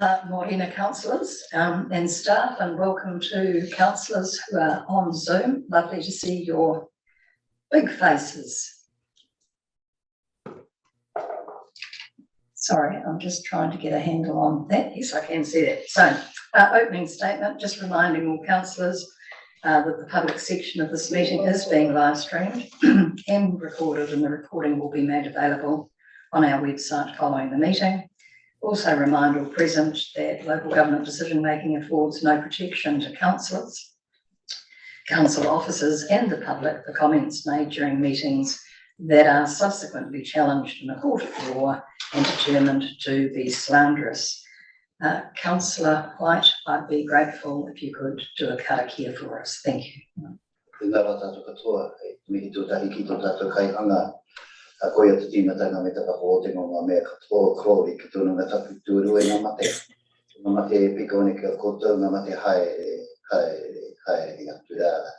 Morena councillors and staff, and welcome to councillors who are on Zoom. Lovely to see your big faces. Sorry, I'm just trying to get a handle on that. Yes, I can see that. So, opening statement, just reminding all councillors that the public section of this meeting is being live streamed and recorded, and the recording will be made available on our website following the meeting. Also remind all present that local government decision making affords no protection to councillors, council officers and the public for comments made during meetings that are subsequently challenged in a court of law and determined to be slanderous. Councillor White, I'd be grateful if you could do a karakia for us. Thank you. A koia te tīmatanga me taka hōtengo ngā mea katoa krori ki tūnu ngā tapu tūru e ngā mate. Ngā mate e pikone ki a koutou, ngā mate haere atu rāra.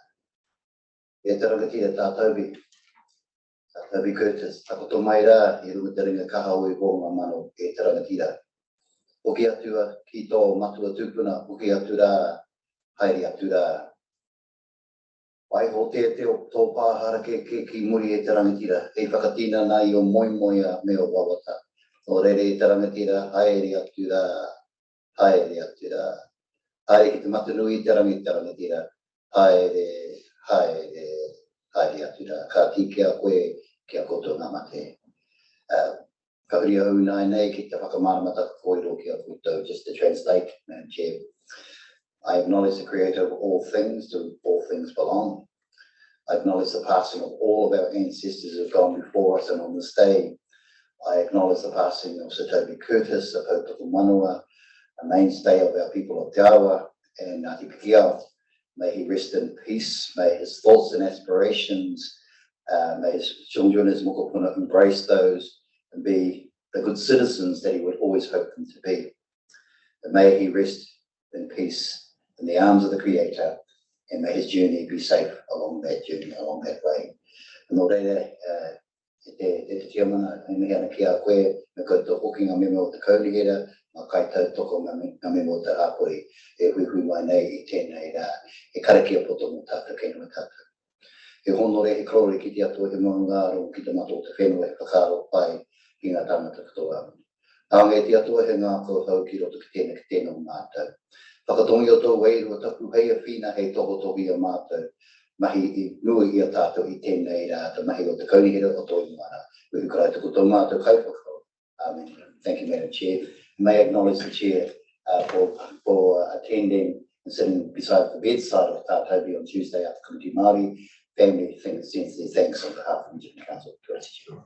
E tarangatira tātaubi Curtis, takoto mai rā i runga taringa kahau i hōnga mano e tarangatira. Hoki atua ki tō matua tūpuna, hoki atu rā, haere atu rā. Wai ho te tō pāhara ki muri e tarangatira, e whakatina nā i o moimoia me o wawata. O rere e tarangatira, haere atu rā, haere atu rā. Haere ki te matanui tarangatira, haere atu rā. Ka tīkea koe kia koto ngā mate. Ka huri au nei ki te whakamaramata kōiro kia koutou, just to translate, Madam Chair. I acknowledge the creator of all things, to all things belong. I acknowledge the passing of all of our ancestors who have gone before us, and on this day, I acknowledge the passing of Sir Toby Curtis, of Hautoko Manua, a mainstay of our people of Te Awa and Ngāti Pikiao. May he rest in peace. May his thoughts and aspirations, may his children, his mokopuna, embrace those and be the good citizens that he would always hope them to be. And may he rest in peace in the arms of the Creator, and may his journey be safe along that journey, along that way. And no reira, te tiamana, e mihi ana ki a koe, me koutou hoki ngā meme o te kaurihera, ngā kaitau toko ngā meme o te hapori, e hui mai nei I tēnei rā, e karakia poto mo tātou kēnua tātou. He honore he krori ki te atua he maungaro ki te mato o te whenua e whakaro pai ki ngā tāngata katoa. Tāngai te atua he ngā kouhau ki roto ki tēnā o mātou. Whakatongi o tō weiru o tapu hei a whina hei toho tohi a mātou. Mahi I nui I a tātou I tēnei rā, ta mahi o te kaurihera o tō imara. Uhu karai tuku tō mātou kaupako. Amen. Thank you, Madam Chair. May I acknowledge the Chair for attending and sitting beside the bedside of Tātaubi on Tuesday at the Committee Maori. Family sends their thanks on behalf of the Indigenous Council. Gratitude.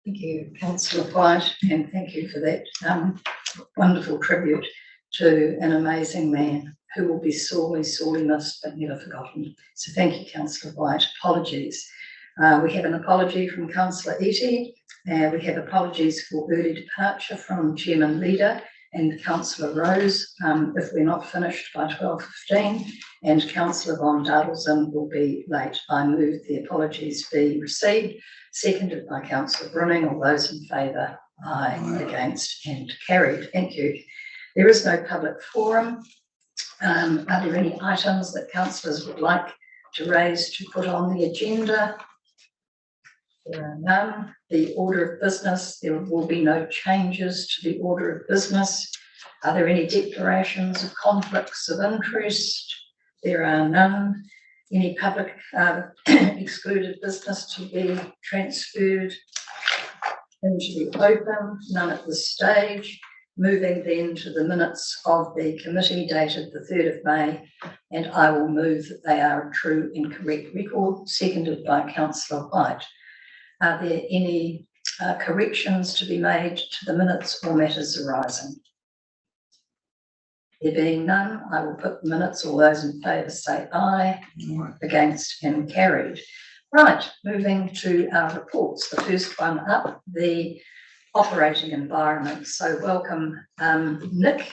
Thank you, Councillor White, and thank you for that wonderful tribute to an amazing man who will be sorely, sorely missed but never forgotten. So thank you, Councillor White. Apologies. We have an apology from Councillor Eti. We have apologies for early departure from Chairman Leader and Councillor Rose if we're not finished by 12:15, and Councillor Von Dadelson will be late. I move the apologies be received, seconded by Councillor Brunning. All those in favour, aye. Against, and carried. Thank you. There is no public forum. Are there any items that councillors would like to raise to put on the agenda? There are none. The order of business, there will be no changes to the order of business. Are there any declarations of conflicts of interest? There are none. Any public excluded business to be transferred into the open? None at this stage. Moving then to the minutes of the committee dated the 3rd of May, and I will move that they are a true and correct record, seconded by Councillor White. Are there any corrections to be made to the minutes or matters arising? There being none, I will put the minutes. All those in favour say aye. Against, and carried. Right, moving to our reports. The first one up, the operating environment. So welcome, Nick.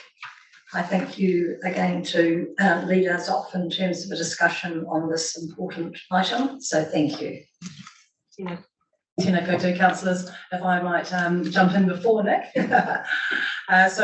I think you are going to lead us off in terms of a discussion on this important item. So thank you. Yeah. Tēnā koutou councillors, if I might jump in before Nick. This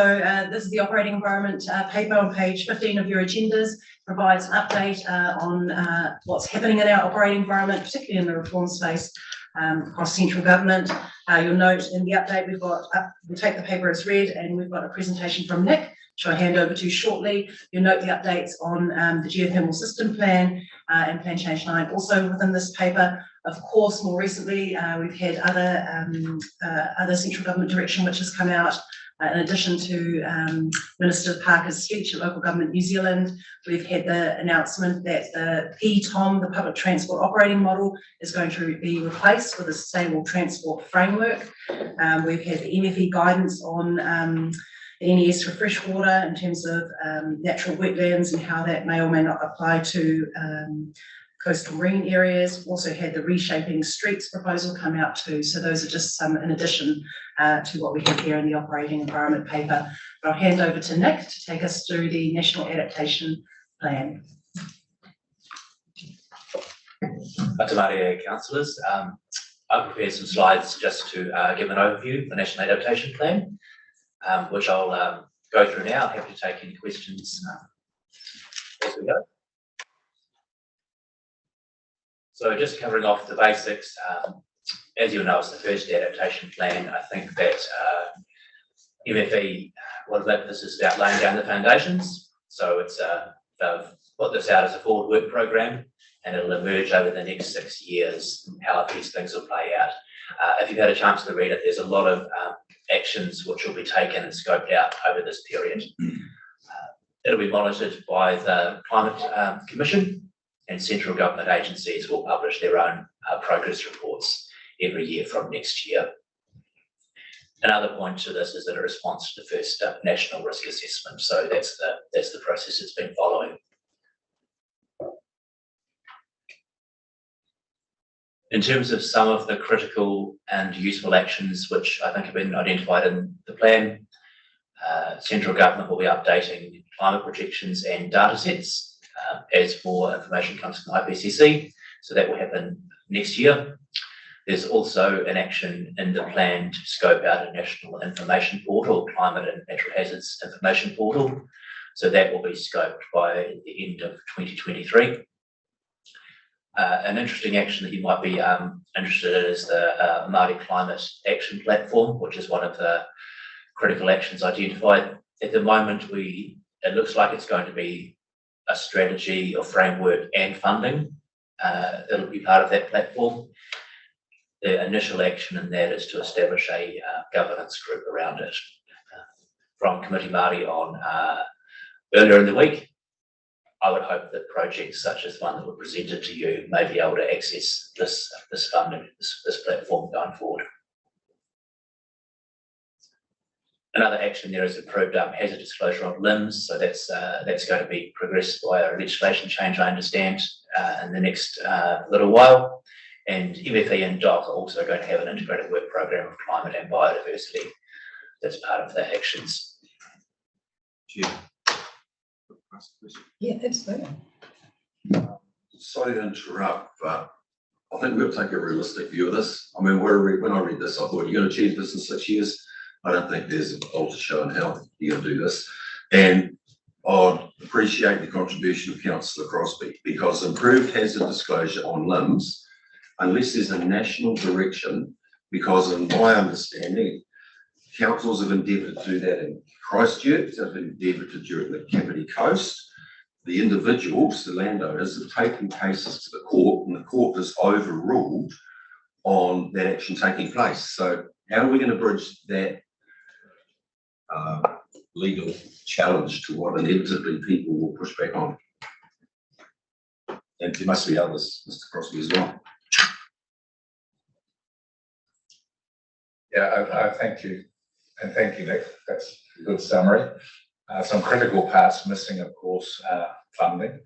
is the operating environment paper on page 15 of your agendas, provides an update on what's happening in our operating environment, particularly in the reform space across central government. You'll note in the update we'll take the paper as read, and we've got a presentation from Nick, which I'll hand over to shortly. You'll note the updates on the geothermal system plan and Plan Change 9 also within this paper. Of course, more recently, we've had other central government direction which has come out. In addition to Minister Parker's speech at Local Government New Zealand, we've had the announcement that the PTOM, the Public Transport Operating Model, is going to be replaced with a Sustainable Transport Framework. We've had the MFE guidance on the NES for freshwater in terms of natural wetlands and how that may or may not apply to coastal marine areas. Also had the reshaping streets proposal come out too. So those are just some in addition to what we have here in the operating environment paper. But I'll hand over to Nick to take us through the National Adaptation Plan. Te Maori councillors, I've prepared some slides just to give an overview of the National Adaptation Plan, which I'll go through now. Happy to take any questions as we go. So just covering off the basics, as you know, it's the first adaptation plan. I think that MFE, what this is about laying down the foundations. So it's they've put this out as a forward work program, and it'll emerge over the next 6 years how these things will play out. If you've had a chance to read it, there's a lot of actions which will be taken and scoped out over this period. It'll be monitored by the Climate Commission, and central government agencies will publish their own progress reports every year from next year. Another point to this is that it responds to the first national risk assessment. So that's the process it's been following. In terms of some of the critical and useful actions which I think have been identified in the plan, central government will be updating climate projections and data sets as more information comes from IPCC. So that will happen next year. There's also an action in the plan to scope out a national information portal, climate and natural hazards information portal. So that will be scoped by the end of 2023. An interesting action that you might be interested in is the Maori Climate Action Platform, which is one of the critical actions identified. At the moment, it looks like it's going to be a strategy or framework and funding. It'll be part of that platform. The initial action in that is to establish a governance group around it. From Committee Maori on earlier in the week, I would hope that projects such as one that were presented to you may be able to access this funding, this platform going forward. Another action there is improved hazard disclosure on limbs. So that's going to be progressed by a legislation change, I understand, in the next little while. And MFE and DOC are also going to have an integrated work program of climate and biodiversity. That's part of the actions. Yeah, absolutely. Sorry to interrupt, but I think we've got to take a realistic view of this. I mean, when I read this, I thought, you're going to achieve this in 6 years. I don't think there's an alter showing how you're going to do this. And I'd appreciate the contribution of Councillor Crosby, because improved hazard disclosure on limbs, unless there's a national direction, because in my understanding, councils have endeavoured to do that in Christchurch, have endeavoured to do it in the Kapiti Coast. The individuals, the landowners, have taken cases to the court, and the court has overruled on that action taking place. So how are we going to bridge that legal challenge to what inevitably people will push back on? And there must be others, Mr. Crosby, as well. Yeah, thank you. And thank you, Nick. That's a good summary. Some critical parts missing, of course, funding.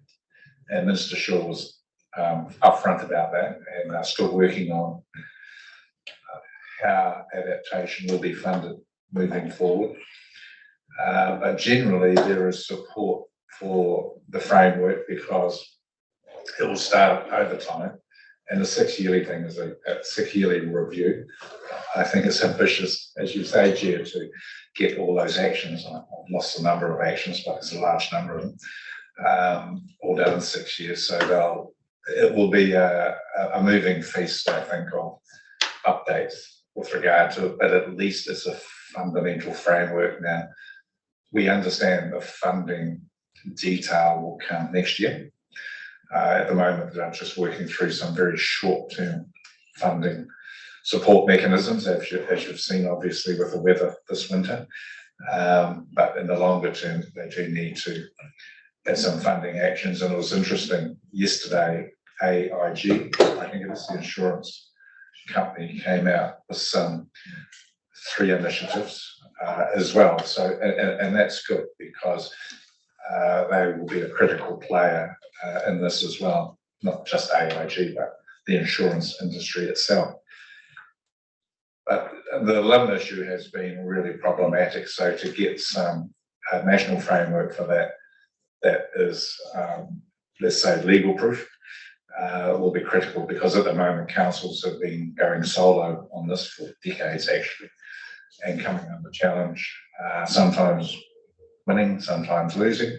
And Minister Shaw was upfront about that, and still working on how adaptation will be funded moving forward. But generally, there is support for the framework because it will start over time. And the 6-yearly thing is a 6-yearly review. I think it's ambitious, as you say, Chair, to get all those actions. I've lost the number of actions, but it's a large number of them, all done in 6 years. So it will be a moving feast, I think, of updates with regard to it, but at least it's a fundamental framework now. We understand the funding detail will come next year. At the moment, I'm just working through some very short-term funding support mechanisms, as you've seen, obviously, with the weather this winter. But in the longer term, they do need to have some funding actions. And it was interesting, yesterday, AIG, I think it is the insurance company, came out with some 3 initiatives as well. So, and that's good, because they will be a critical player in this as well, not just AIG, but the insurance industry itself. But the limit issue has been really problematic. So to get some national framework for that is, let's say, legal proof, will be critical, because at the moment councils have been going solo on this for decades actually, and coming under challenge, sometimes winning, sometimes losing.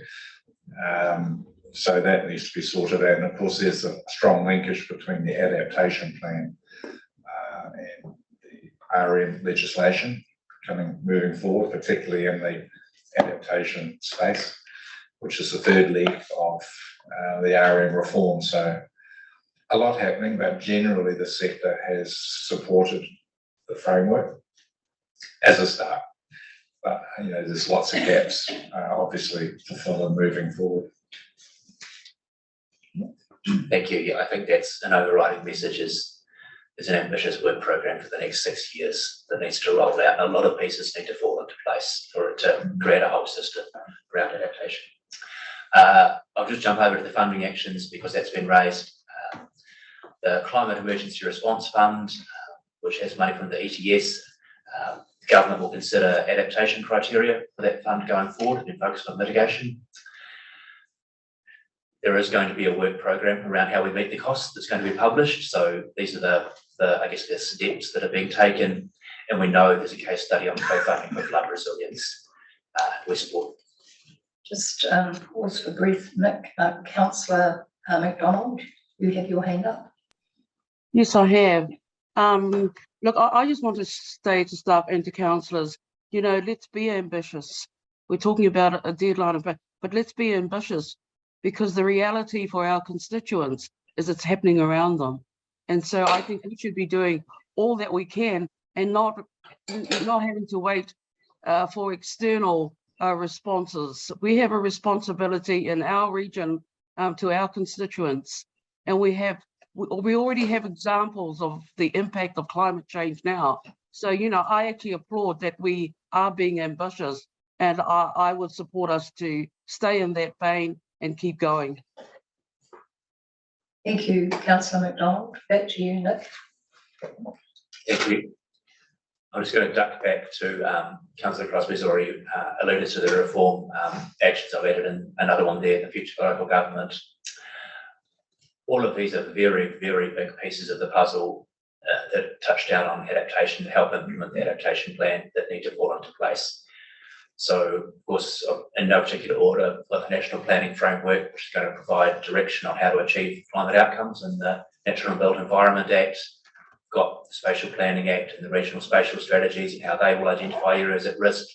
So that needs to be sorted out. And of course, there's a strong linkage between the Adaptation Plan and the RM legislation moving forward, particularly in the adaptation space, which is the 3rd leg of the RM reform. So a lot happening, but generally the sector has supported the framework as a start. But there's lots of gaps, obviously, to fill in moving forward. Thank you. Yeah, I think that's an overriding message, is an ambitious work program for the next 6 years that needs to roll out. A lot of pieces need to fall into place for it to create a whole system around adaptation. I'll just jump over to the funding actions, because that's been raised. The Climate Emergency Response Fund, which has money from the ETS, the government will consider adaptation criteria for that fund going forward and focus on mitigation. There is going to be a work program around how we meet the costs that's going to be published. So these are the steps that are being taken, and we know there's a case study on co-funding for flood resilience. We support. Just pause for brief, Nick. Councillor McDonald, you have your hand up. Yes, I have. Look, I just want to say to staff and to councillors, let's be ambitious. We're talking about a deadline, but let's be ambitious, because the reality for our constituents is it's happening around them. And so I think we should be doing all that we can, and not having to wait for external responses. We have a responsibility in our region to our constituents, and we already have examples of the impact of climate change now. So, I actually applaud that we are being ambitious, and I would support us to stay in that vein and keep going. Thank you, Councillor McDonald. Back to you, Nick. Thank you. I'm just going to duck back to Councillor Crosby's already alluded to the reform actions. I've added in another one there, the future for local government. All of these are very, very big pieces of the puzzle that touch down on adaptation to help implement the adaptation plan that need to fall into place. So, of course, in no particular order, the National Planning Framework, which is going to provide direction on how to achieve climate outcomes, and the Natural and Built Environment Act, got the Spatial Planning Act and the Regional Spatial Strategies and how they will identify areas at risk.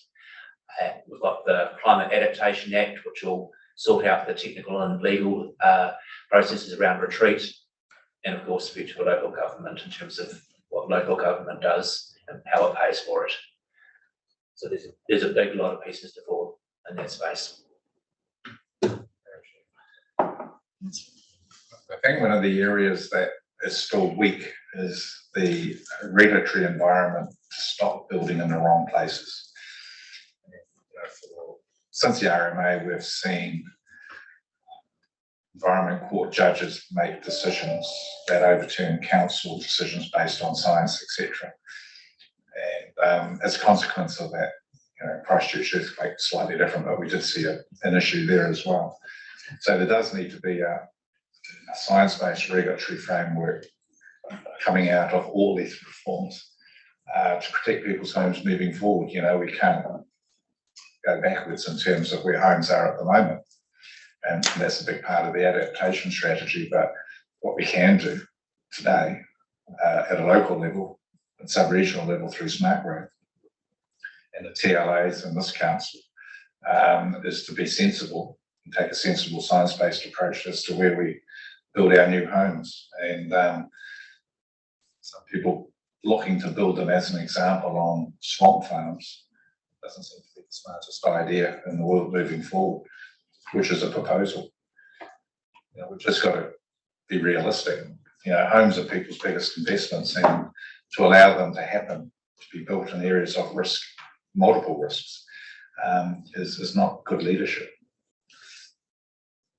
We've got the Climate Adaptation Act, which will sort out the technical and legal processes around retreat, and of course, future for local government in terms of what local government does and how it pays for it. So there's a big lot of pieces to fall in that space. I think one of the areas that is still weak is the regulatory environment to stop building in the wrong places. Since the RMA, we've seen Environment Court judges make decisions that overturn council decisions based on science, etc. And as a consequence of that, Christchurch earthquake is slightly different, but we did see an issue there as well. So there does need to be a science-based regulatory framework coming out of all these reforms to protect people's homes moving forward. You know, we can't go backwards in terms of where homes are at the moment. And that's a big part of the adaptation strategy. But what we can do today at a local level and sub-regional level through smart growth and the TLAs and this council is to be sensible and take a sensible science-based approach as to where we build our new homes. And some people looking to build them as an example on swamp farms doesn't seem to be the smartest idea in the world moving forward, which is a proposal. You know, we've just got to be realistic. You know, homes are people's biggest investments, and to allow them to happen, to be built in areas of risk, multiple risks, is not good leadership.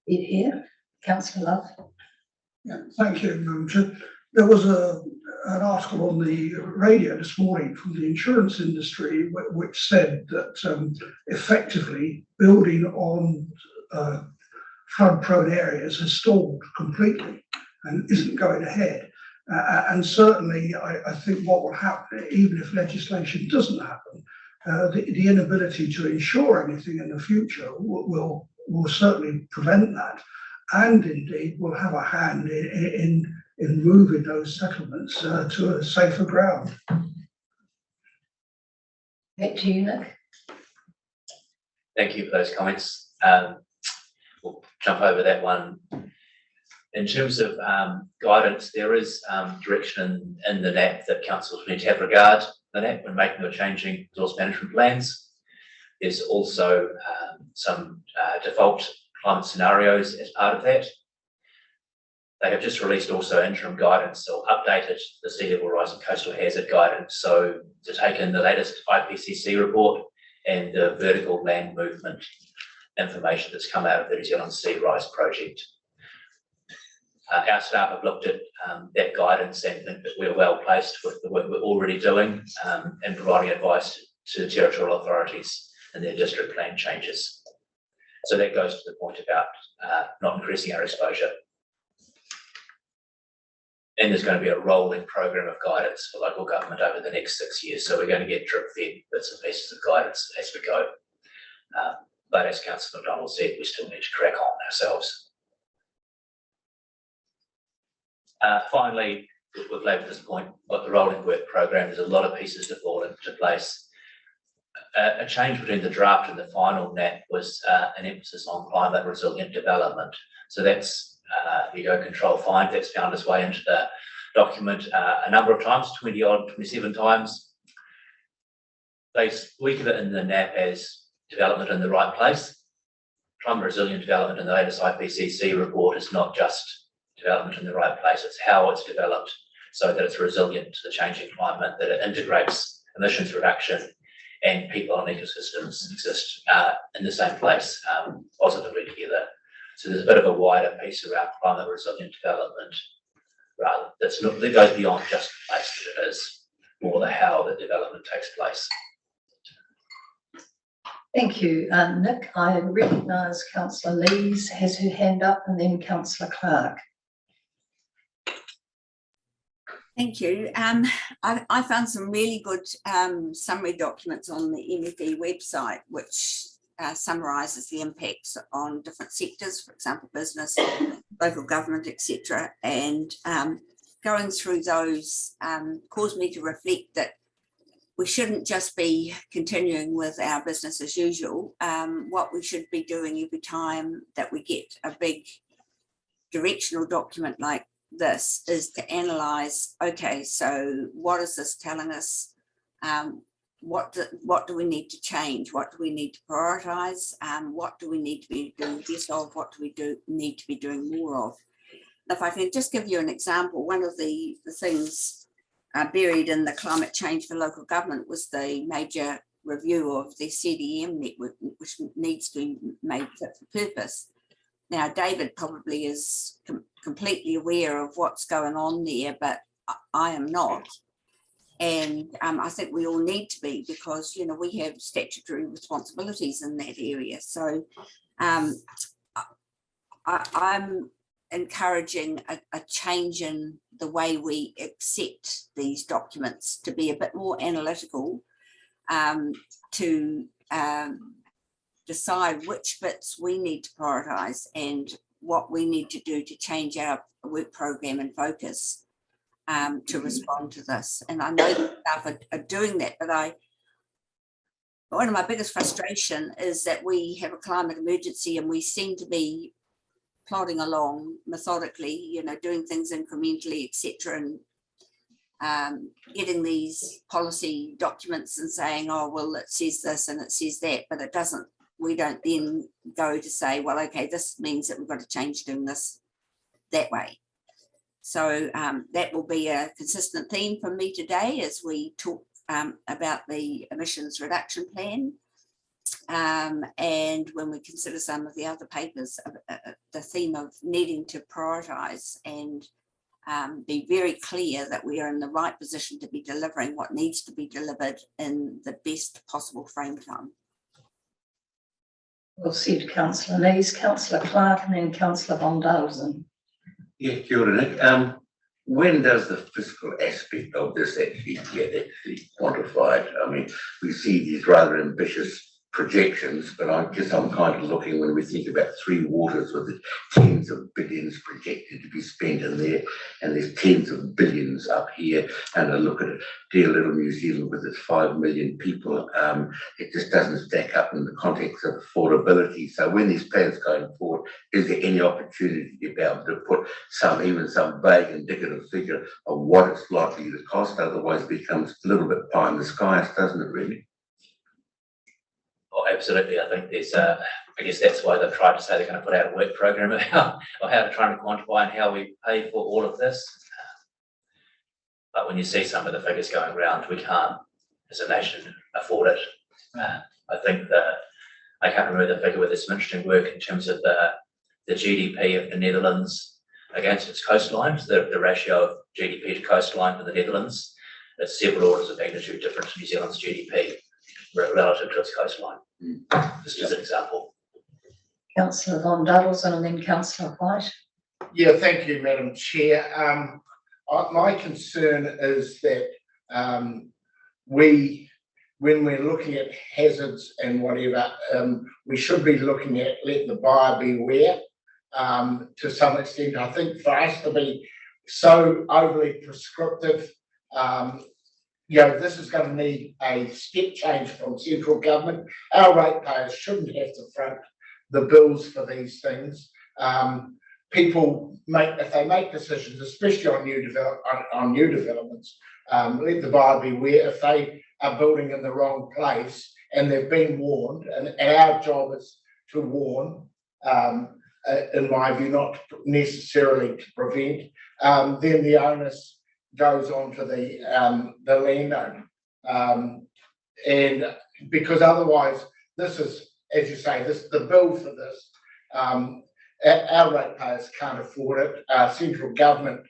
Here, Councillor Love. Yeah, thank you, Madam Chair. There was an article on the radio this morning from the insurance industry which said that effectively building on flood-prone areas has stalled completely and isn't going ahead. And certainly, I think what will happen, even if legislation doesn't happen, the inability to insure anything in the future will certainly prevent that, and indeed will have a hand in moving those settlements to a safer ground. Back to you, Nick. Thank you for those comments. We'll jump over that one. In terms of guidance, there is direction in the NAP that councils need to have regard to the NAP when making or changing resource management plans. There's also some default climate scenarios as part of that. They have just released also interim guidance, or updated the sea level rise and coastal hazard guidance. So to take in the latest IPCC report and the vertical land movement information that's come out of the New Zealand Sea Rise project. Our staff have looked at that guidance and think that we're well placed with the work we're already doing and providing advice to territorial authorities and their district plan changes. So that goes to the point about not increasing our exposure. And there's going to be a rolling program of guidance for local government over the next 6 years. So we're going to get drip fed bits and pieces of guidance as we go. But as Councillor McDonald said, we still need to crack on ourselves. Finally, we've labelled this point, what the rolling work program, there's a lot of pieces to fall into place. A change between the draft and the final NAP was an emphasis on climate resilient development. So that's Control 5, that's found its way into the document a number of times, 27 times. They speak of it in the NAP as development in the right place. Climate resilient development in the latest IPCC report is not just development in the right place, it's how it's developed so that it's resilient to the changing climate, that it integrates emissions reduction and people and ecosystems exist in the same place positively together. So there's a bit of a wider piece around climate resilient development, rather that goes beyond just the place that it is, more the how the development takes place. Thank you, Nick. I recognise Councillor Lees has her hand up, and then Councillor Clark. Thank you. I found some really good summary documents on the MFE website, which summarises the impacts on different sectors, for example, business, local government, etc. And going through those caused me to reflect that we shouldn't just be continuing with our business as usual. What we should be doing every time that we get a big directional document like this is to analyse, okay, so what is this telling us? What do we need to change? What do we need to prioritise? What do we need to be doing less of? What do we need to be doing more of? If I can just give you an example, one of the things buried in the climate change for local government was the major review of the CDM network, which needs to be made fit for purpose. Now, David probably is completely aware of what's going on there, but I am not. And I think we all need to be, because, you know, we have statutory responsibilities in that area. So I'm encouraging a change in the way we accept these documents to be a bit more analytical, to decide which bits we need to prioritise and what we need to do to change our work program and focus to respond to this. And I know that staff are doing that, but one of my biggest frustration is that we have a climate emergency and we seem to be plodding along methodically, you know, doing things incrementally, etc., and getting these policy documents and saying, oh, well, it says this and it says that, but it doesn't. We don't then go to say, well, okay, this means that we've got to change doing this that way. So that will be a consistent theme for me today as we talk about the emissions reduction plan. And when we consider some of the other papers, the theme of needing to prioritise and be very clear that we are in the right position to be delivering what needs to be delivered in the best possible frame time. Well said, Councillor Nees, Councillor Clark, and then Councillor von Dalton. Yeah, kia ora, Nick. When does the fiscal aspect of this actually get actually quantified? I mean, we see these rather ambitious projections, but I guess I'm kind of looking when we think about Three Waters with the tens of billions projected to be spent in there, and there's tens of billions up here, and I look at dear little New Zealand with its 5 million people, it just doesn't stack up in the context of affordability. So when these plans going forward, is there any opportunity to be able to put even some vague indicative figure of what it's likely to cost? Otherwise it becomes a little bit pie in the skies, doesn't it really? Oh, absolutely. I think there's, I guess that's why they've tried to say they're going to put out a work program of how to try and quantify and how we pay for all of this. But when you see some of the figures going around, we can't, as a nation, afford it. I think I can't remember the figure, but there's some interesting work in terms of the GDP of the Netherlands against its coastlines, the ratio of GDP to coastline for the Netherlands. It's several orders of magnitude different to New Zealand's GDP. Relative to its coastline. Just as an example. Councillor von Dalton and then Councillor White. Yeah, thank you, Madam Chair. My concern is that when we're looking at hazards and whatever, we should be looking at let the buyer beware to some extent. I think for us to be so overly prescriptive, this is going to need a step change from central government. Our ratepayers shouldn't have to front the bills for these things. People if they make decisions, especially on new developments, let the buyer beware if they are building in the wrong place and they've been warned, and our job is to warn, in my view, not necessarily to prevent, then the onus goes on to the landowner, and because otherwise this is, as you say, the bill for this, our ratepayers can't afford it. Central government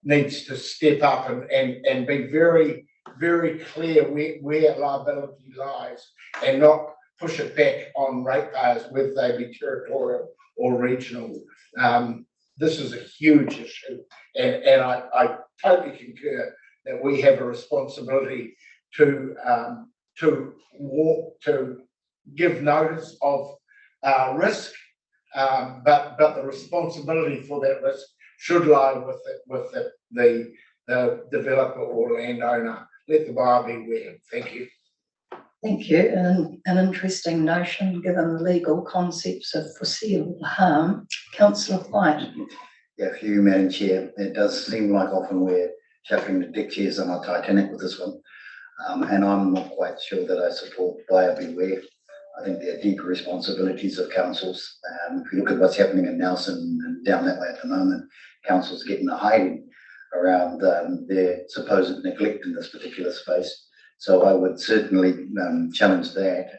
needs to step up and be very, very clear where liability lies and not push it back on ratepayers, whether they be territorial or regional. This is a huge issue, and I totally concur that we have a responsibility to give notice of risk, but the responsibility for that risk should lie with the developer or landowner. Let the buyer beware. Thank you. Thank you. And an interesting notion given the legal concepts of foreseeable harm. Councillor White. Yeah, for you, Madam Chair, it does seem like often we're shuffling the deck chairs on our Titanic with this one. And I'm not quite sure that I support buyer beware. I think there are deeper responsibilities of councils. If you look at what's happening in Nelson and down that way at the moment, councils are getting a hiding around their supposed neglect in this particular space. So I would certainly challenge that,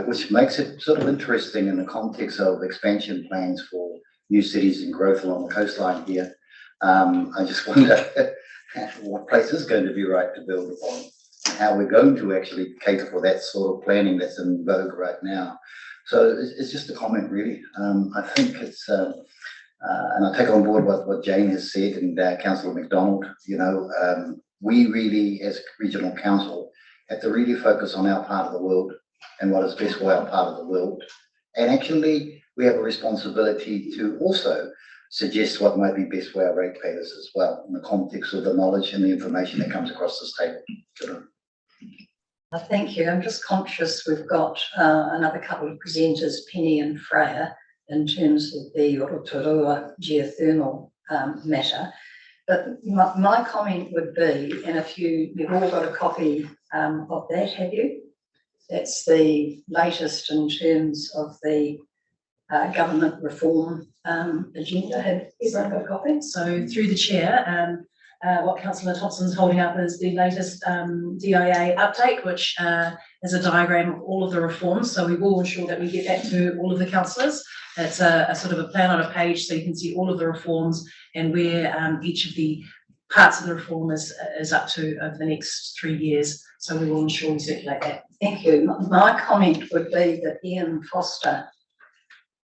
which makes it sort of interesting in the context of expansion plans for new cities and growth along the coastline here. I just wonder what place is going to be right to build upon, how we're going to actually cater for that sort of planning that's in vogue right now. So it's just a comment, really. I think it's, and I take on board what Jane has said and Councillor McDonald. You know, we really, as regional council, have to really focus on our part of the world and what is best for our part of the world. And actually, we have a responsibility to also suggest what might be best for our ratepayers as well, in the context of the knowledge and the information that comes across this table. Thank you. I'm just conscious we've got another couple of presenters, Penny and Freya, in terms of the Rotorua Geothermal matter. But my comment would be, and if you've all got a copy of that, have you? That's the latest in terms of the government reform agenda. Have everyone got a copy? So through the chair, what Councillor Thompson's holding up is the latest DIA update, which is a diagram of all of the reforms. So we will ensure that we get that to all of the councillors. It's a sort of a plan on a page, so you can see all of the reforms and where each of the parts of the reform is up to over the next 3 years. So we will ensure we circulate that. Thank you. My comment would be that Ian Foster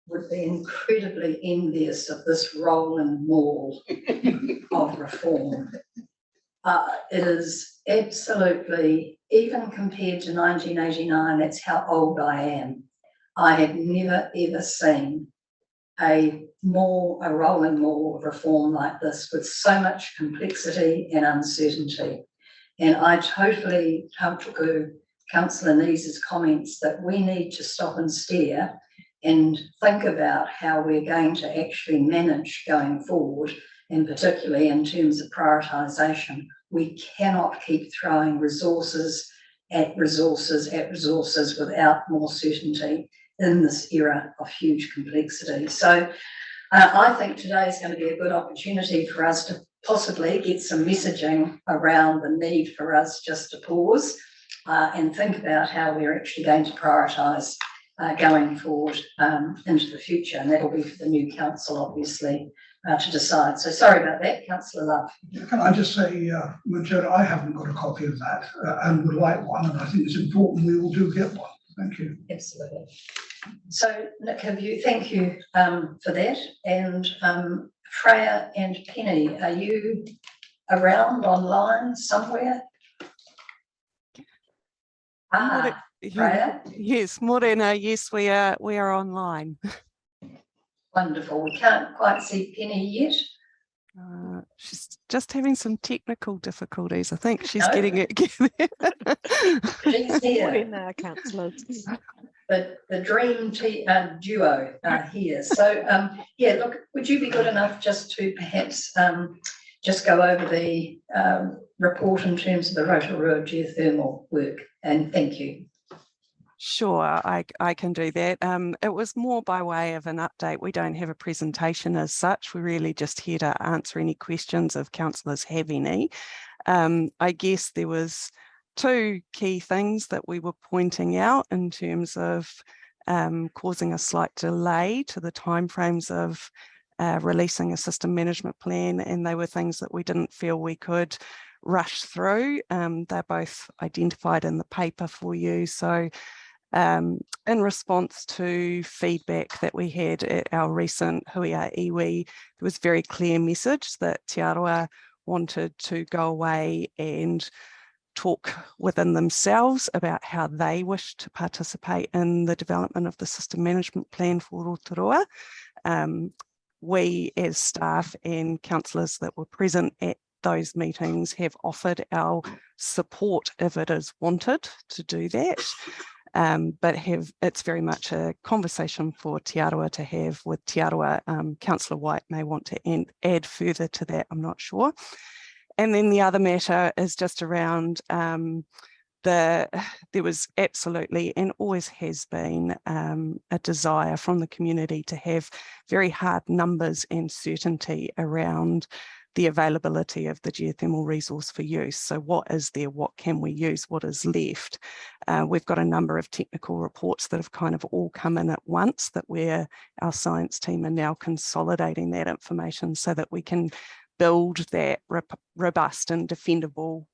would be incredibly envious of this rolling wall of reform. It is absolutely, even compared to 1989, that's how old I am. I have never ever seen a rolling wall of reform like this with so much complexity and uncertainty. And I totally tautoko Councillor Neese's comments that we need to stop and stare and think about how we're going to actually manage going forward, and particularly in terms of prioritisation. We cannot keep throwing resources at resources without more certainty in this era of huge complexity. So I think today is going to be a good opportunity for us to possibly get some messaging around the need for us just to pause and think about how we're actually going to prioritise going forward into the future. And that'll be for the new council, obviously, to decide. So sorry about that, Councillor Love. Can I just say, Majora, I haven't got a copy of that and would like one, and I think it's important we all do get one. Thank you. Absolutely. So Nick, thank you for that. And Freya and Penny, are you around online somewhere? Freya? Yes, Morena, yes, we are online. Wonderful. We can't quite see Penny yet. She's just having some technical difficulties. I think she's getting it. She's here. Morena, councillors. The dream duo are here. So yeah, look, would you be good enough just to perhaps just go over the report in terms of the Rotorua Geothermal work? And thank you. Sure, I can do that. It was more by way of an update. We don't have a presentation as such. We're really just here to answer any questions if councillors have any. I guess there was two key things that we were pointing out in terms of causing a slight delay to the timeframes of releasing a system management plan, and they were things that we didn't feel we could rush through. They're both identified in the paper for you. So in response to feedback that we had at our recent Huia Iwi, there was a very clear message that Te Aroa wanted to go away and talk within themselves about how they wish to participate in the development of the system management plan for Rotorua. We as staff and councillors that were present at those meetings have offered our support if it is wanted to do that. But it's very much a conversation for Te Aroa to have with Te Aroa. Councillor White may want to add further to that, I'm not sure. And then the other matter is just around there was absolutely and always has been a desire from the community to have very hard numbers and certainty around the availability of the geothermal resource for use. So what is there, what can we use, what is left? We've got a number of technical reports that have kind of all come in at once that our science team are now consolidating that information so that we can build that robust and defendable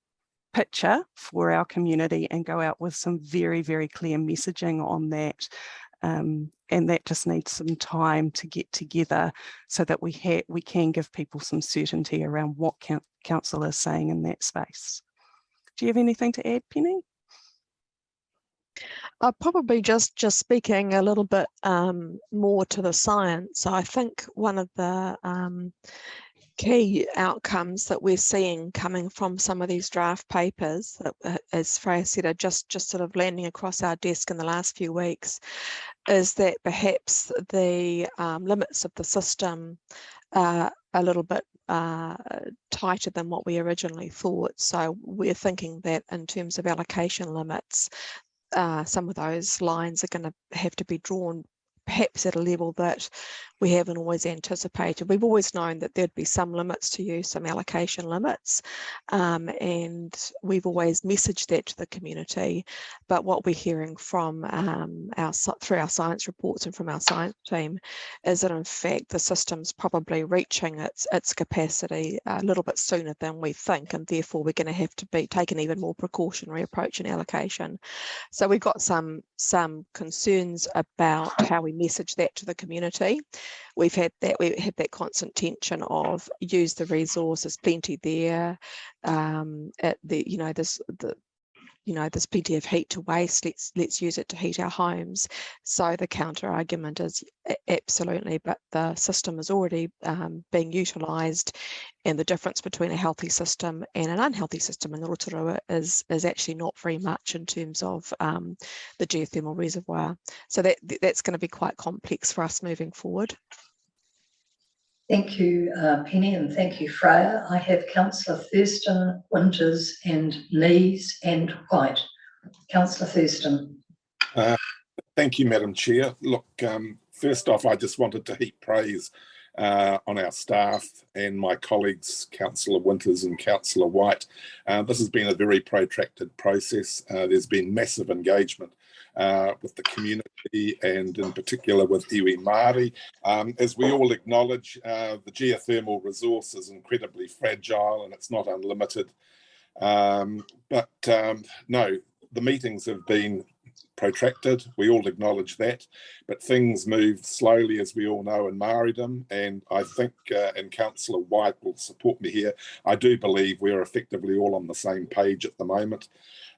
picture for our community and go out with some very, very clear messaging on that and that just needs some time to get together so that we can give people some certainty around what council is saying in that space. Do you have anything to add, Penny? Probably just speaking a little bit more to the science. I think one of the key outcomes that we're seeing coming from some of these draft papers that, as Freya said, are just sort of landing across our desk in the last few weeks, is that perhaps the limits of the system are a little bit tighter than what we originally thought. So we're thinking that in terms of allocation limits, some of those lines are going to have to be drawn perhaps at a level that we haven't always anticipated. We've always known that there'd be some limits to use, some allocation limits, and we've always messaged that to the community. But what we're hearing from through our science reports and from our science team is that in fact the system's probably reaching its capacity a little bit sooner than we think, and therefore we're going to have to take an even more precautionary approach in allocation. So we've got some concerns about how we message that to the community. We had that constant tension of use the resources, plenty there. There's plenty of heat to waste. Let's use it to heat our homes. So the counter argument is absolutely, but the system is already being utilised, and the difference between a healthy system and an unhealthy system in the Rotorua is actually not very much in terms of the geothermal reservoir. So that's going to be quite complex for us moving forward. Thank you, Penny, and thank you, Freya. I have Councillor Thurston, Winters and Nees and White. Councillor Thurston. Thank you, Madam Chair. Look, first off, I just wanted to heap praise on our staff and my colleagues, Councillor Winters and Councillor White. This has been a very protracted process. There's been massive engagement with the community and in particular with iwi Maori. As we all acknowledge, the geothermal resource is incredibly fragile and it's not unlimited. No, the meetings have been protracted. We all acknowledge that, but things move slowly, as we all know, in Māoridom, and I think, and Councillor White will support me here, I do believe we're effectively all on the same page at the moment.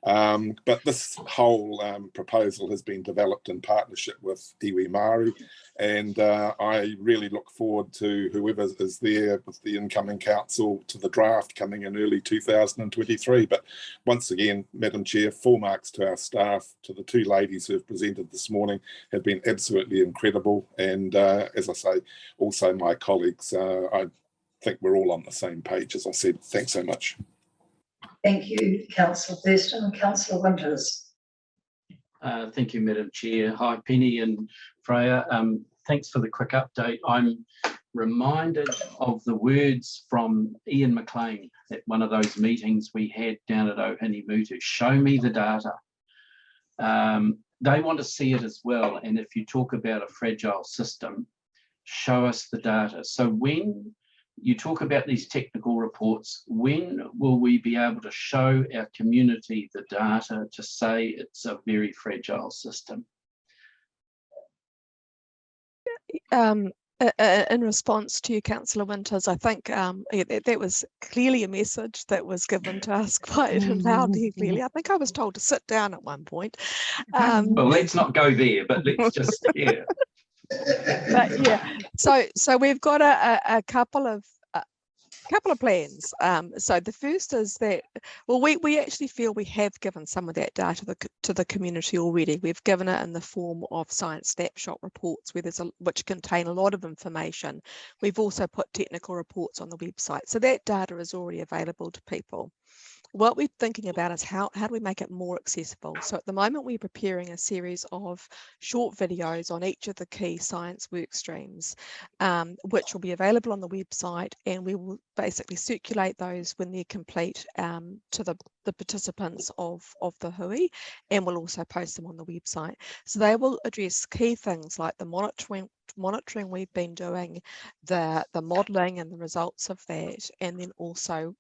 But this whole proposal has been developed in partnership with iwi Māori, and I really look forward to whoever is there with the incoming council to the draft coming in early 2023. But once again, Madam Chair, full marks to our staff, to the two ladies who have presented this morning, have been absolutely incredible. And as I say, also my colleagues, I think we're all on the same page, as I said. Thanks so much. Thank you, Councillor Thurston. Councillor Winters. Thank you, Madam Chair. Hi, Penny and Freya. Thanks for the quick update. I'm reminded of the words from Ian McLean at one of those meetings we had down at Ohinimutu. Show me the data. They want to see it as well. And if you talk about a fragile system, show us the data. So when you talk about these technical reports, when will we be able to show our community the data to say it's a very fragile system? In response to you, Councillor Winters, I think that was clearly a message that was given to us quite loudly, clearly. I think I was told to sit down at one point. Well, let's not go there, but let's just, yeah. But yeah, so we've got a couple of plans. So the first is that, well, we actually feel we have given some of that data to the community already. We've given it in the form of science snapshot reports which contain a lot of information. We've also put technical reports on the website. So that data is already available to people. What we're thinking about is how do we make it more accessible? So at the moment, we're preparing a series of short videos on each of the key science work streams, which will be available on the website, and we will basically circulate those when they're complete to the participants of the hui, and we'll also post them on the website. So they will address key things like the monitoring we've been doing, the modelling and the results of that, and then also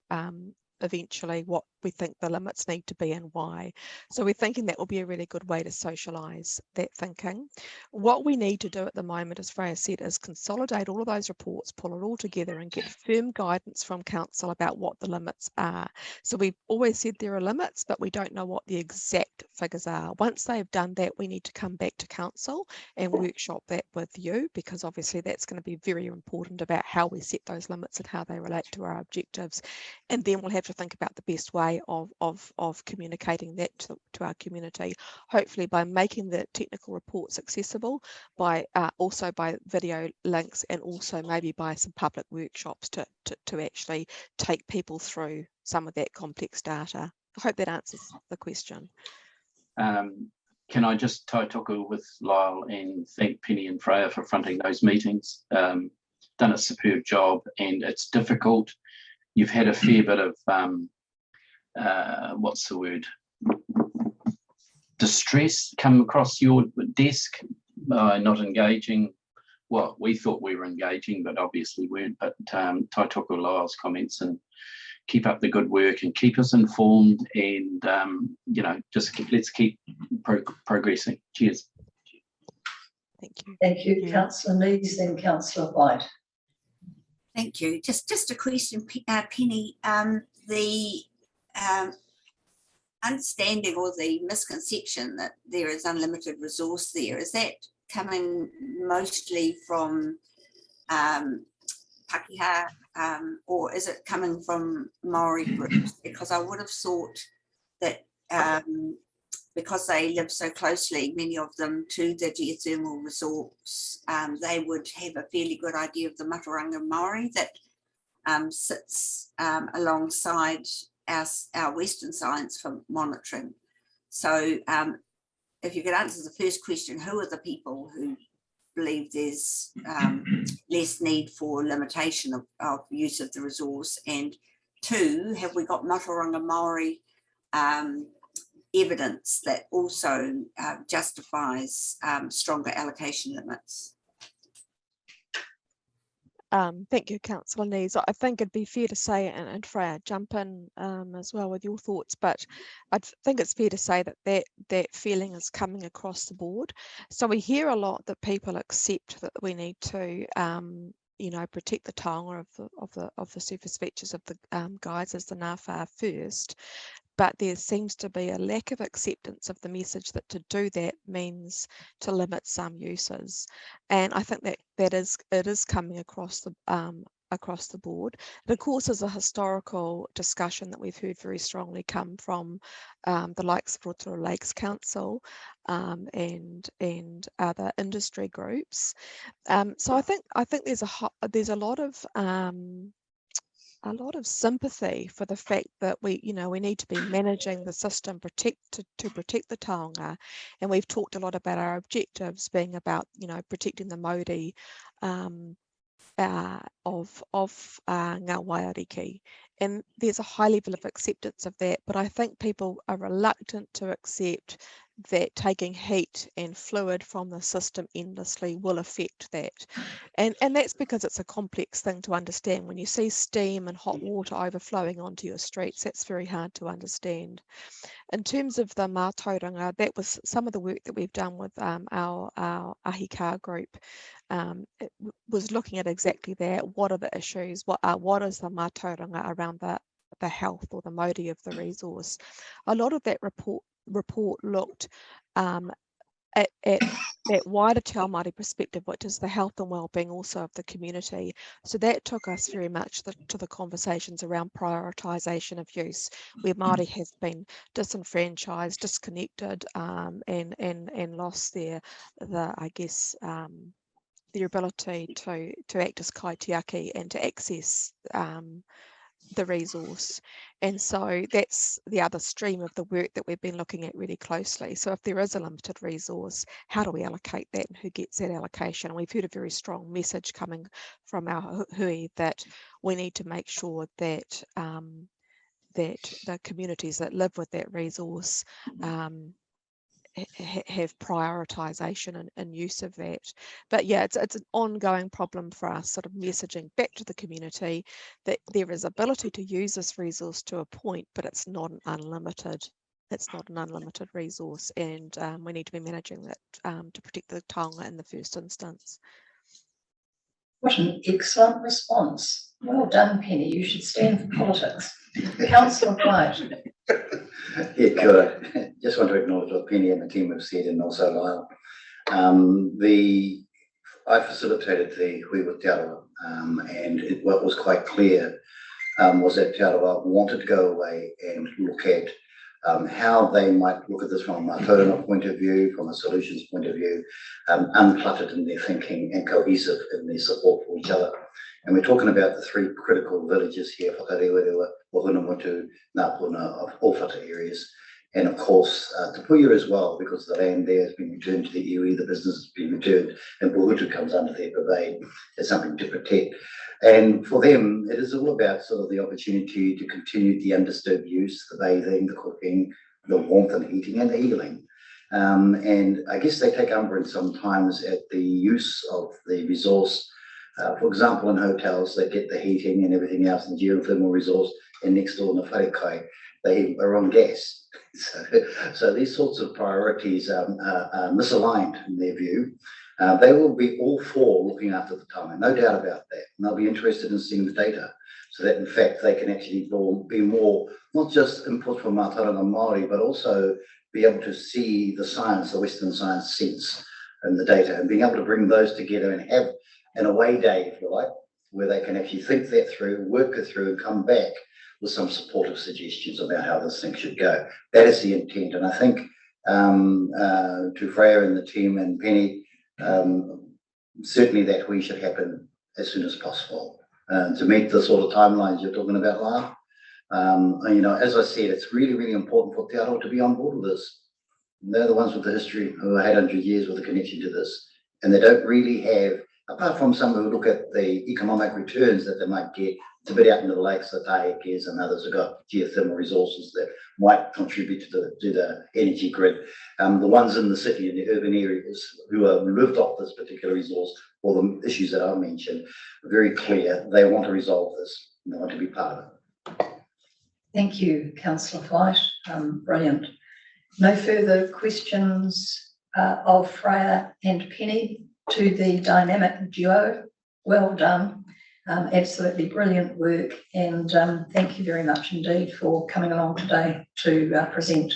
eventually what we think the limits need to be and why. So we're thinking that will be a really good way to socialise that thinking. What we need to do at the moment, as Freya said, is consolidate all of those reports, pull it all together and get firm guidance from council about what the limits are. So we've always said there are limits, but we don't know what the exact figures are. Once they've done that, we need to come back to council and workshop that with you, because obviously that's going to be very important about how we set those limits and how they relate to our objectives. And then we'll have to think about the best way of communicating that to our community, hopefully by making the technical reports accessible, by also by video links, and also maybe by some public workshops to actually take people through some of that complex data. I hope that answers the question. Can I just tautoko with Lyle and thank Penny and Freya for fronting those meetings? Done a superb job, and it's difficult. You've had a fair bit of, what's the word? Distress come across your desk by not engaging. Well, we thought we were engaging, but obviously weren't. But tautoko Lyle's comments, and keep up the good work and keep us informed, and you know, let's keep progressing. Cheers. Thank you. Thank you, Councillor Lees, then Councillor White. Thank you. Just a question, Penny. The understanding or the misconception that there is unlimited resource there, is that coming mostly from Pakeha, or is it coming from Maori groups? Because I would have thought that because they live so closely, many of them, to the geothermal resource, they would have a fairly good idea of the Maturanga Maori that sits alongside our Western science for monitoring. So if you could answer the first question, who are the people who believe there's less need for limitation of use of the resource? And two, have we got Maturanga Maori evidence that also justifies stronger allocation limits? Thank you, Councillor Lees. I think it'd be fair to say, and Freya, jump in as well with your thoughts, but I think it's fair to say that that feeling is coming across the board. So we hear a lot that people accept that we need to you know, protect the taonga of the surface features of the guides as the ngāwhā first, but there seems to be a lack of acceptance of the message that to do that means to limit some uses. And I think that it is coming across the board. It of course is a historical discussion that we've heard very strongly come from the likes of Rotorua Lakes Council and other industry groups. So I think there's a lot of sympathy for the fact that we need to be managing the system to protect the taonga, and we've talked a lot about our objectives being about protecting the Maori of ngā waiariki, and there's a high level of acceptance of that, but I think people are reluctant to accept that taking heat and fluid from the system endlessly will affect that, and that's because it's a complex thing to understand. When you see steam and hot water overflowing onto your streets, that's very hard to understand. In terms of the mātauranga, that was some of the work that we've done with our Ahika group. It was looking at exactly that. What are the issues? What is the mātauranga around the health or the mauri of the resource? A lot of that report looked at wider Te Ao Māori perspective, which is the health and well-being also of the community. So that took us very much to the conversations around prioritisation of use, where Māori has been disenfranchised, disconnected, and lost their ability to act as kaitiaki and to access the resource. And so that's the other stream of the work that we've been looking at really closely. So if there is a limited resource, how do we allocate that and who gets that allocation? And we've heard a very strong message coming from our hui that we need to make sure that that the communities that live with that resource have prioritization and use of that. But yeah, it's an ongoing problem for us, sort of messaging back to the community that there is ability to use this resource to a point, but it's not an unlimited resource, and we need to be managing that to protect the taonga in the first instance. What an excellent response. Well done, Penny. You should stand for politics. Councillor White. Yeah, good. Just want to acknowledge what Penny and the team have said, and also Lyle. I facilitated the Hui with Te Arawa, and what was quite clear was that Te Arawa wanted to go away and look at how they might look at this from a Tauranga point of view, from a solutions point of view, uncluttered in their thinking and cohesive in their support for each other. And we're talking about the three critical villages here, Whakarewarewa, Wahunamutu, Ngāpuna, of Ōwhata areas. And of course, Te Puia as well, because the land there has been returned to the iwi, the business has been returned, and Puhutu comes under their purvey as something to protect. And for them, it is all about sort of the opportunity to continue the undisturbed use, the bathing, the cooking, the warmth and heating, and the healing. And I guess they take umbrage sometimes at the use of the resource. For example, in hotels, they get the heating and everything else, and geothermal resource, and next door in the wharekai, they are on gas. So these sorts of priorities are misaligned in their view. They will be all for looking after the taonga, no doubt about that. And they'll be interested in seeing the data, so that in fact they can actually be more, not just input from our taonga Maori, but also be able to see the science, the Western science sense and the data, and being able to bring those together and have an away day, if you like, where they can actually think that through, work it through, and come back with some supportive suggestions about how this thing should go. That is the intent. And I think to Freya and the team and Penny, certainly that we should happen as soon as possible to meet the sort of timelines you're talking about, Lara. You know, as I said, it's really, really important for Te Arawa to be on board with this. They're the ones with the history who had 100 years with a connection to this. And they don't really have, apart from some who look at the economic returns that they might get, it's a bit out into the lakes, the Taekes and others have got geothermal resources that might contribute to the energy grid. The ones in the city and the urban areas who have lived off this particular resource, or the issues that I mentioned, are very clear. They want to resolve this and they want to be part of it. Thank you, Councillor White. Brilliant. No further questions of Freya and Penny to the dynamic duo. Well done. Absolutely brilliant work, and thank you very much indeed for coming along today to present.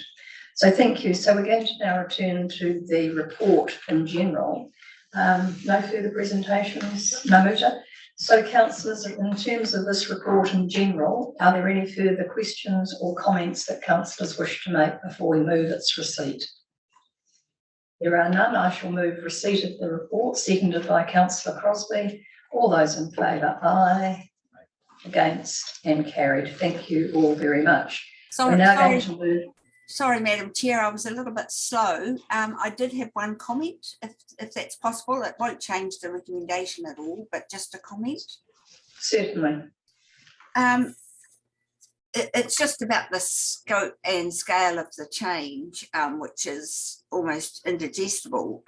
So thank you. So we're going to now return to the report in general. No further presentations, no muta. So councillors, in terms of this report in general, are there any further questions or comments that councillors wish to make before we move its receipt? There are none. I shall move receipt of the report, seconded by Councillor Crosby. All those in favour, aye. Against, and carried. Thank you all very much. Sorry, We're now going to move. Sorry, Madam Chair, I was a little bit slow. I did have one comment, if that's possible. It won't change the recommendation at all, but just a comment. Certainly. It's just about the scope and scale of the change, which is almost indigestible.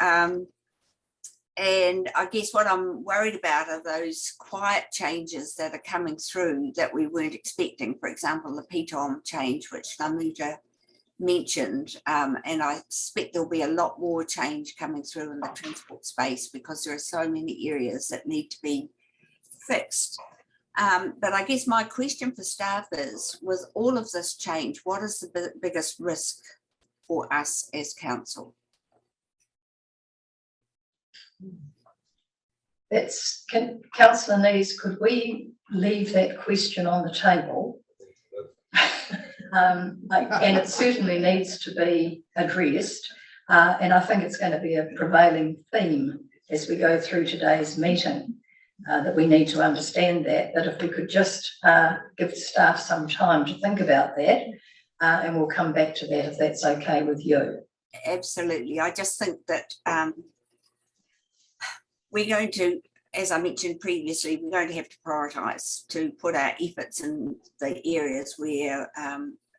And I guess what I'm worried about are those quiet changes that are coming through that we weren't expecting. For example, the PTOM change, which Namuta mentioned, and I suspect there'll be a lot more change coming through in the transport space because there are so many areas that need to be fixed. But I guess my question for staff is, with all of this change, what is the biggest risk for us as council? That's, Councillor Nees, could we leave that question on the table? And it certainly needs to be addressed. And I think it's going to be a prevailing theme as we go through today's meeting, that we need to understand that. But if we could just give staff some time to think about that, and we'll come back to that if that's okay with you. Absolutely. I just think that we're going to, as I mentioned previously, we're going to have to prioritise to put our efforts in the areas where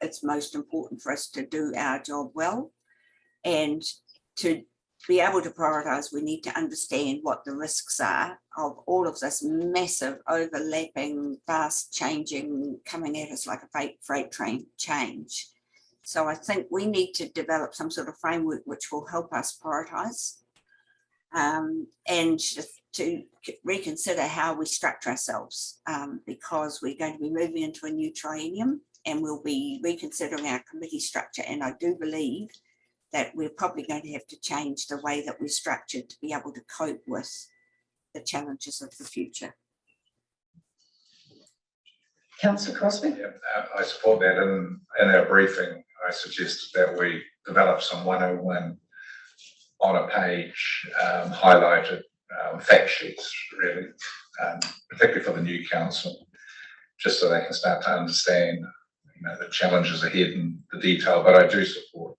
it's most important for us to do our job well. And to be able to prioritise, we need to understand what the risks are of all of this massive overlapping, fast changing, coming at us like a freight train change. So I think we need to develop some sort of framework which will help us prioritise, and to reconsider how we structure ourselves, because we're going to be moving into a new triennium and we'll be reconsidering our committee structure. And I do believe that we're probably going to have to change the way that we're structured to be able to cope with the challenges of the future. Councillor Crosby? Yeah, I support that. In our briefing, I suggested that we develop some 101 on a page, highlighted fact sheets, really, particularly for the new council, just so they can start to understand, the challenges ahead and the detail. But I do support.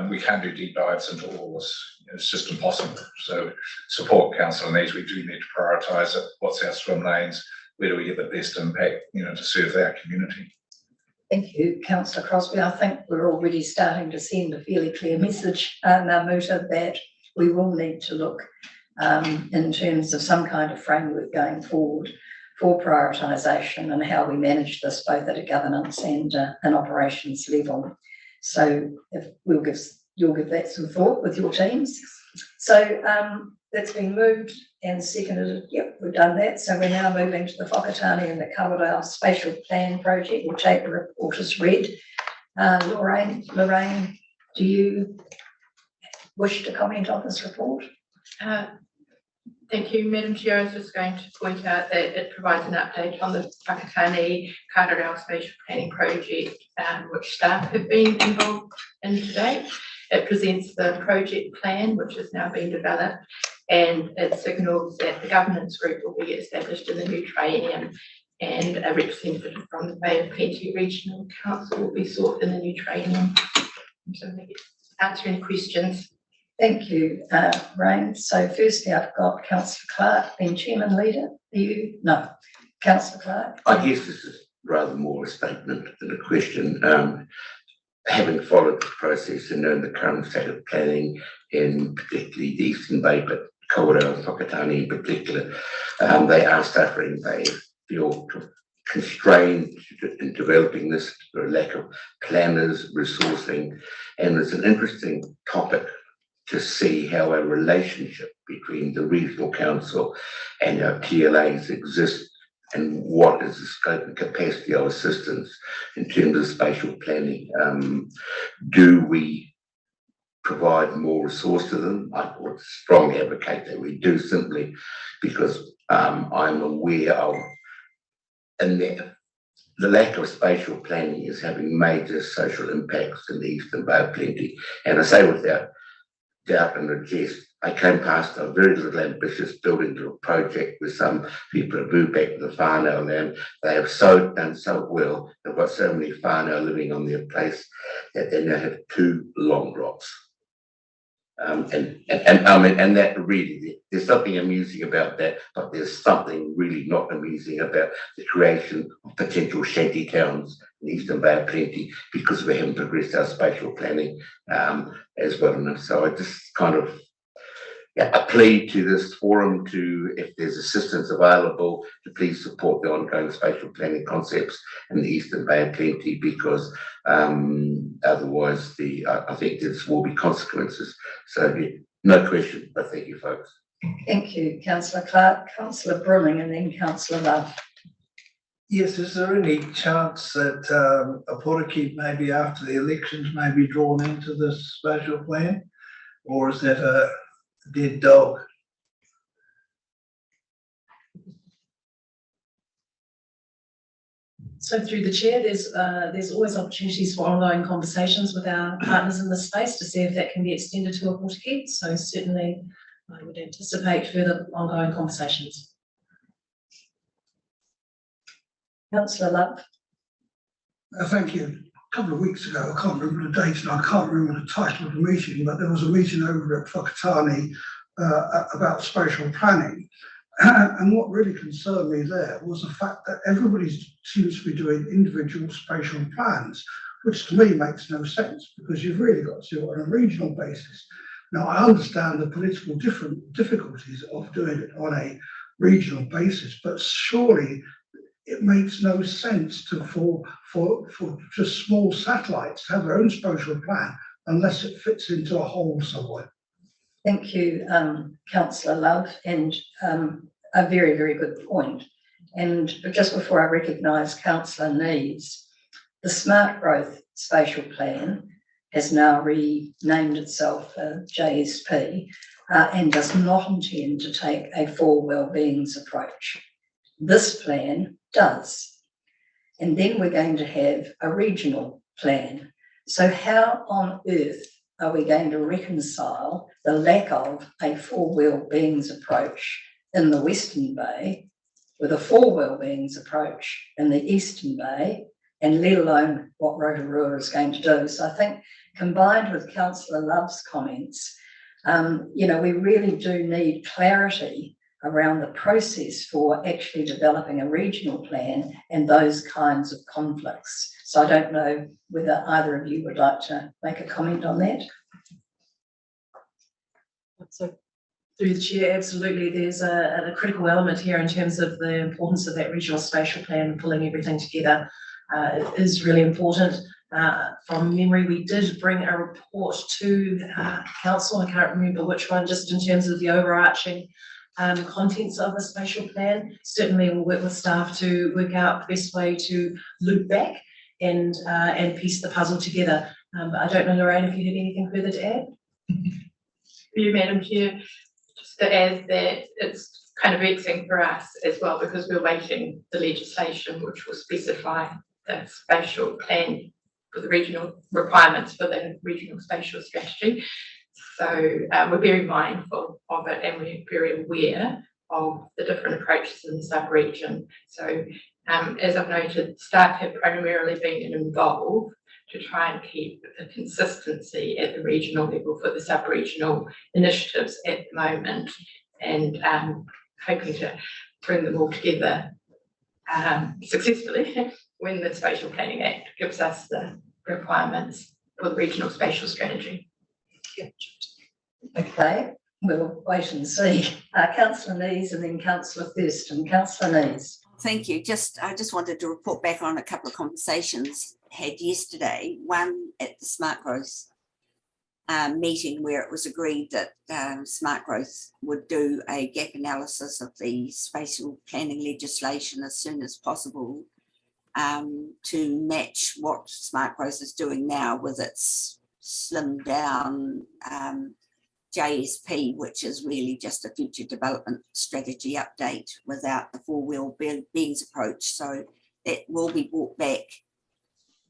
We can't do deep dives into all this. It's just impossible. So support council needs. We do need to prioritise it. What's our swim lanes? Where do we get the best impact, to serve our community? Thank you, Councillor Crosby. I think we're already starting to send a fairly clear message, Ngā that we will need to look in terms of some kind of framework going forward for prioritisation and how we manage this both at a governance and an operations level. So if you'll give that some thought with your teams. So that's been moved and seconded. Yep, we've done that. So we're now moving to the Whakatane and the Kawerau Spatial Plan project. We'll take the report as read. Lorraine, do you wish to comment on this report? Thank you, Madam Chair. I was just going to point out that it provides an update on the Whakatane Kawerau Spatial Planning project, which staff have been involved in today. It presents the project plan, which has now been developed, and it signals that the governance group will be established in the new triennium, and a representative from the Bay of Plenty Regional Council will be sought in the new triennium. So maybe answer any questions. Thank you, Rain. So firstly, I've got Councillor Clark, being chairman leader. Are you? No. Councillor Clark? I guess this is rather more a statement than a question. Having followed the process and known the current state of planning in particularly the Eastern Bay, but Kawerau and Whakatane in particular, they are suffering. They feel constrained in developing this for a lack of planners, resourcing, and it's an interesting topic to see how a relationship between the regional council and our TLAs exists and what is the scope and capacity of assistance in terms of spatial planning. Do we provide more resource to them? I would strongly advocate that we do, simply because I'm aware of the lack of spatial planning is having major social impacts in the Eastern Bay of Plenty. And I say without doubt and a jest, I came past a very little ambitious building to a project with some people have moved back to the whānau land. They have done so well. They've got so many whānau living on their place that they now have 2 long drops. And that really, there's something amusing about that, but there's something really not amusing about the creation of potential shanty towns in the Eastern Bay of Plenty because we haven't progressed our spatial planning as well enough. So I just kind of a plea to this forum to, if there's assistance available, to please support the ongoing spatial planning concepts in the Eastern Bay of Plenty, because otherwise I think there will be consequences. So yeah, no question, but thank you, folks. Thank you, Councillor Clark. Councillor Brunning and then Councillor Love. Yes, is there any chance that a portakey maybe after the elections may be drawn into this spatial plan, or is that a dead dog? So through the chair, there's always opportunities for ongoing conversations with our partners in this space to see if that can be extended to a portakey. So certainly I would anticipate further ongoing conversations. Councillor Love. Thank you. A couple of weeks ago, I can't remember the date and I can't remember the title of the meeting, but there was a meeting over at Whakatane about spatial planning. And what really concerned me there was the fact that everybody seems to be doing individual spatial plans, which to me makes no sense because you've really got to do it on a regional basis. Now, I understand the political difficulties of doing it on a regional basis, but surely it makes no sense for just small satellites to have their own spatial plan unless it fits into a whole somewhere. Thank you, Councillor Love, and a very, very good point. And just before I recognise Councillor Neves, the Smart Growth Spatial Plan has now renamed itself JSP and does not intend to take a full wellbeings approach. This plan does. And then we're going to have a regional plan. So how on earth are we going to reconcile the lack of a full wellbeings approach in the Western Bay with a full wellbeings approach in the Eastern Bay, and let alone what Rotorua is going to do? So I think combined with Councillor Love's comments, you know, we really do need clarity around the process for actually developing a regional plan and those kinds of conflicts. So I don't know whether either of you would like to make a comment on that. So through the chair, absolutely, there's a critical element here in terms of the importance of that regional spatial plan and pulling everything together. It is really important. From memory, we did bring a report to council. I can't remember which one, just in terms of the overarching contents of the spatial plan. Certainly we'll work with staff to work out the best way to loop back and piece the puzzle together. But I don't know, Lorraine, if you had anything further to add? For you, Madam Chair, just to add that it's kind of vexing for us as well because we're waiting the legislation which will specify the spatial plan for the regional requirements for the regional spatial strategy. So we're very mindful of it and we're very aware of the different approaches in the sub-region. So as I've noted, staff have primarily been involved to try and keep the consistency at the regional level for the sub-regional initiatives at the moment, and hoping to bring them all together successfully when the Spatial Planning Act gives us the requirements for the regional spatial strategy. Okay, we'll wait and see. Councillor Neves and then Councillor Thurston. Councillor Neves. Thank you. I just wanted to report back on a couple of conversations had yesterday. One at the Smart Growth meeting where it was agreed that Smart Growth would do a gap analysis of the spatial planning legislation as soon as possible to match what Smart Growth is doing now with its slimmed down JSP, which is really just a future development strategy update without the full wellbeings approach. So that will be brought back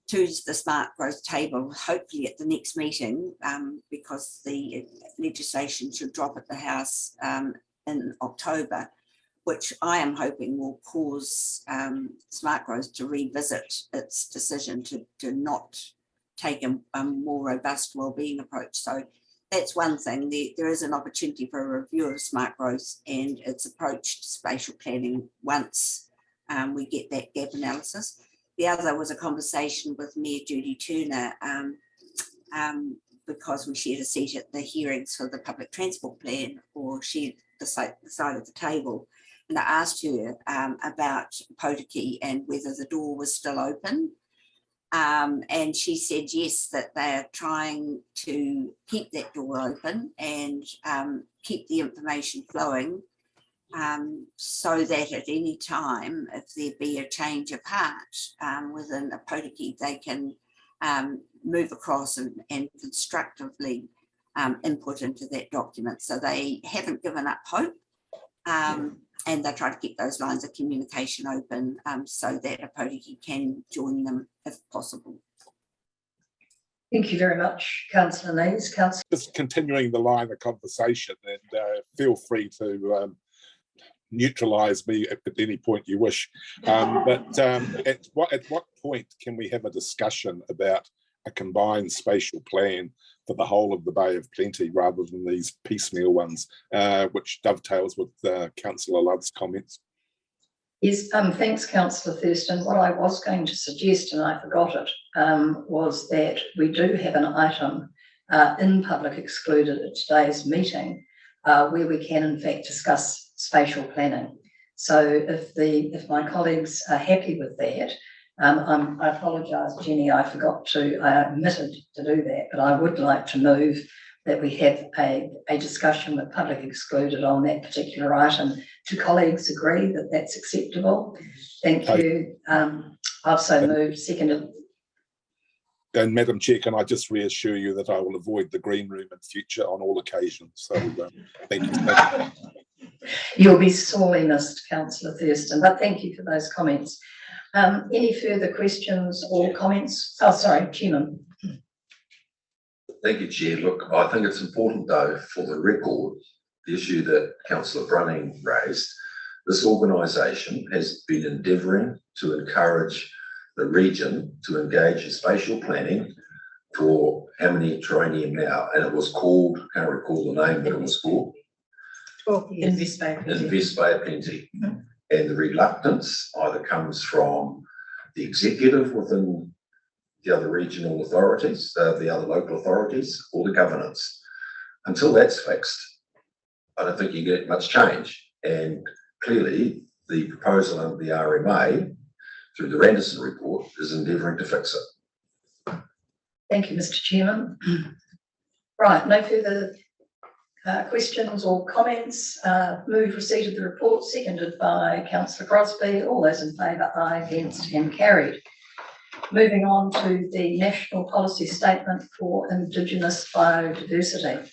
to the Smart Growth table, hopefully at the next meeting, because the legislation should drop at the House in October, which I am hoping will cause Smart Growth to revisit its decision to not take a more robust wellbeing approach. So that's one thing. There is an opportunity for a review of Smart Growth and its approach to spatial planning once we get that gap analysis. The other was a conversation with Mayor Judy Turner because we shared a seat at the hearings for the public transport plan, or shared the side of the table. And I asked her about Potiki and whether the door was still open. And she said yes, that they are trying to keep that door open and keep the information flowing so that at any time, if there be a change of heart within a Potiki, they can move across and constructively input into that document. So they haven't given up hope. And they try to keep those lines of communication open so that a Potiki can join them if possible. Thank you very much, Councillor Neves. Councillor. Just continuing the line of conversation, and feel free to neutralise me at any point you wish. But at what point can we have a discussion about a combined spatial plan for the whole of the Bay of Plenty rather than these piecemeal ones, which dovetails with Councillor Love's comments? Yes, thanks, Councillor Thurston. What I was going to suggest, and I forgot it, was that we do have an item in public excluded at today's meeting where we can in fact discuss spatial planning. So if my colleagues are happy with that, I apologise, Jenny, I omitted to do that, but I would like to move that we have a discussion with public excluded on that particular item. Do colleagues agree that that's acceptable? Thank you. I've so moved, seconded. And Madam Chair, can I just reassure you that I will avoid the green room in future on all occasions? So thank you. You'll be sorely missed, Councillor Thurston, but thank you for those comments. Any further questions or comments? Oh, sorry, Chairman. Thank you, Chair. Look, I think it's important though, for the record, the issue that Councillor Brunning raised, this organisation has been endeavouring to encourage the region to engage in spatial planning for how many triennium now, and it was called, can't recall the name, but it was called 12 years. Invest Bay of Plenty. And the reluctance either comes from the executive within the other regional authorities, the other local authorities, or the governance. Until that's fixed, I don't think you get much change. And clearly, the proposal under the RMA, through the Randerson report, is endeavouring to fix it. Thank you, Mr. Chairman. Right, no further questions or comments. Move receipt of the report, seconded by Councillor Crosby. All those in favour, aye, against and carried. Moving on to the National Policy Statement for Indigenous Biodiversity.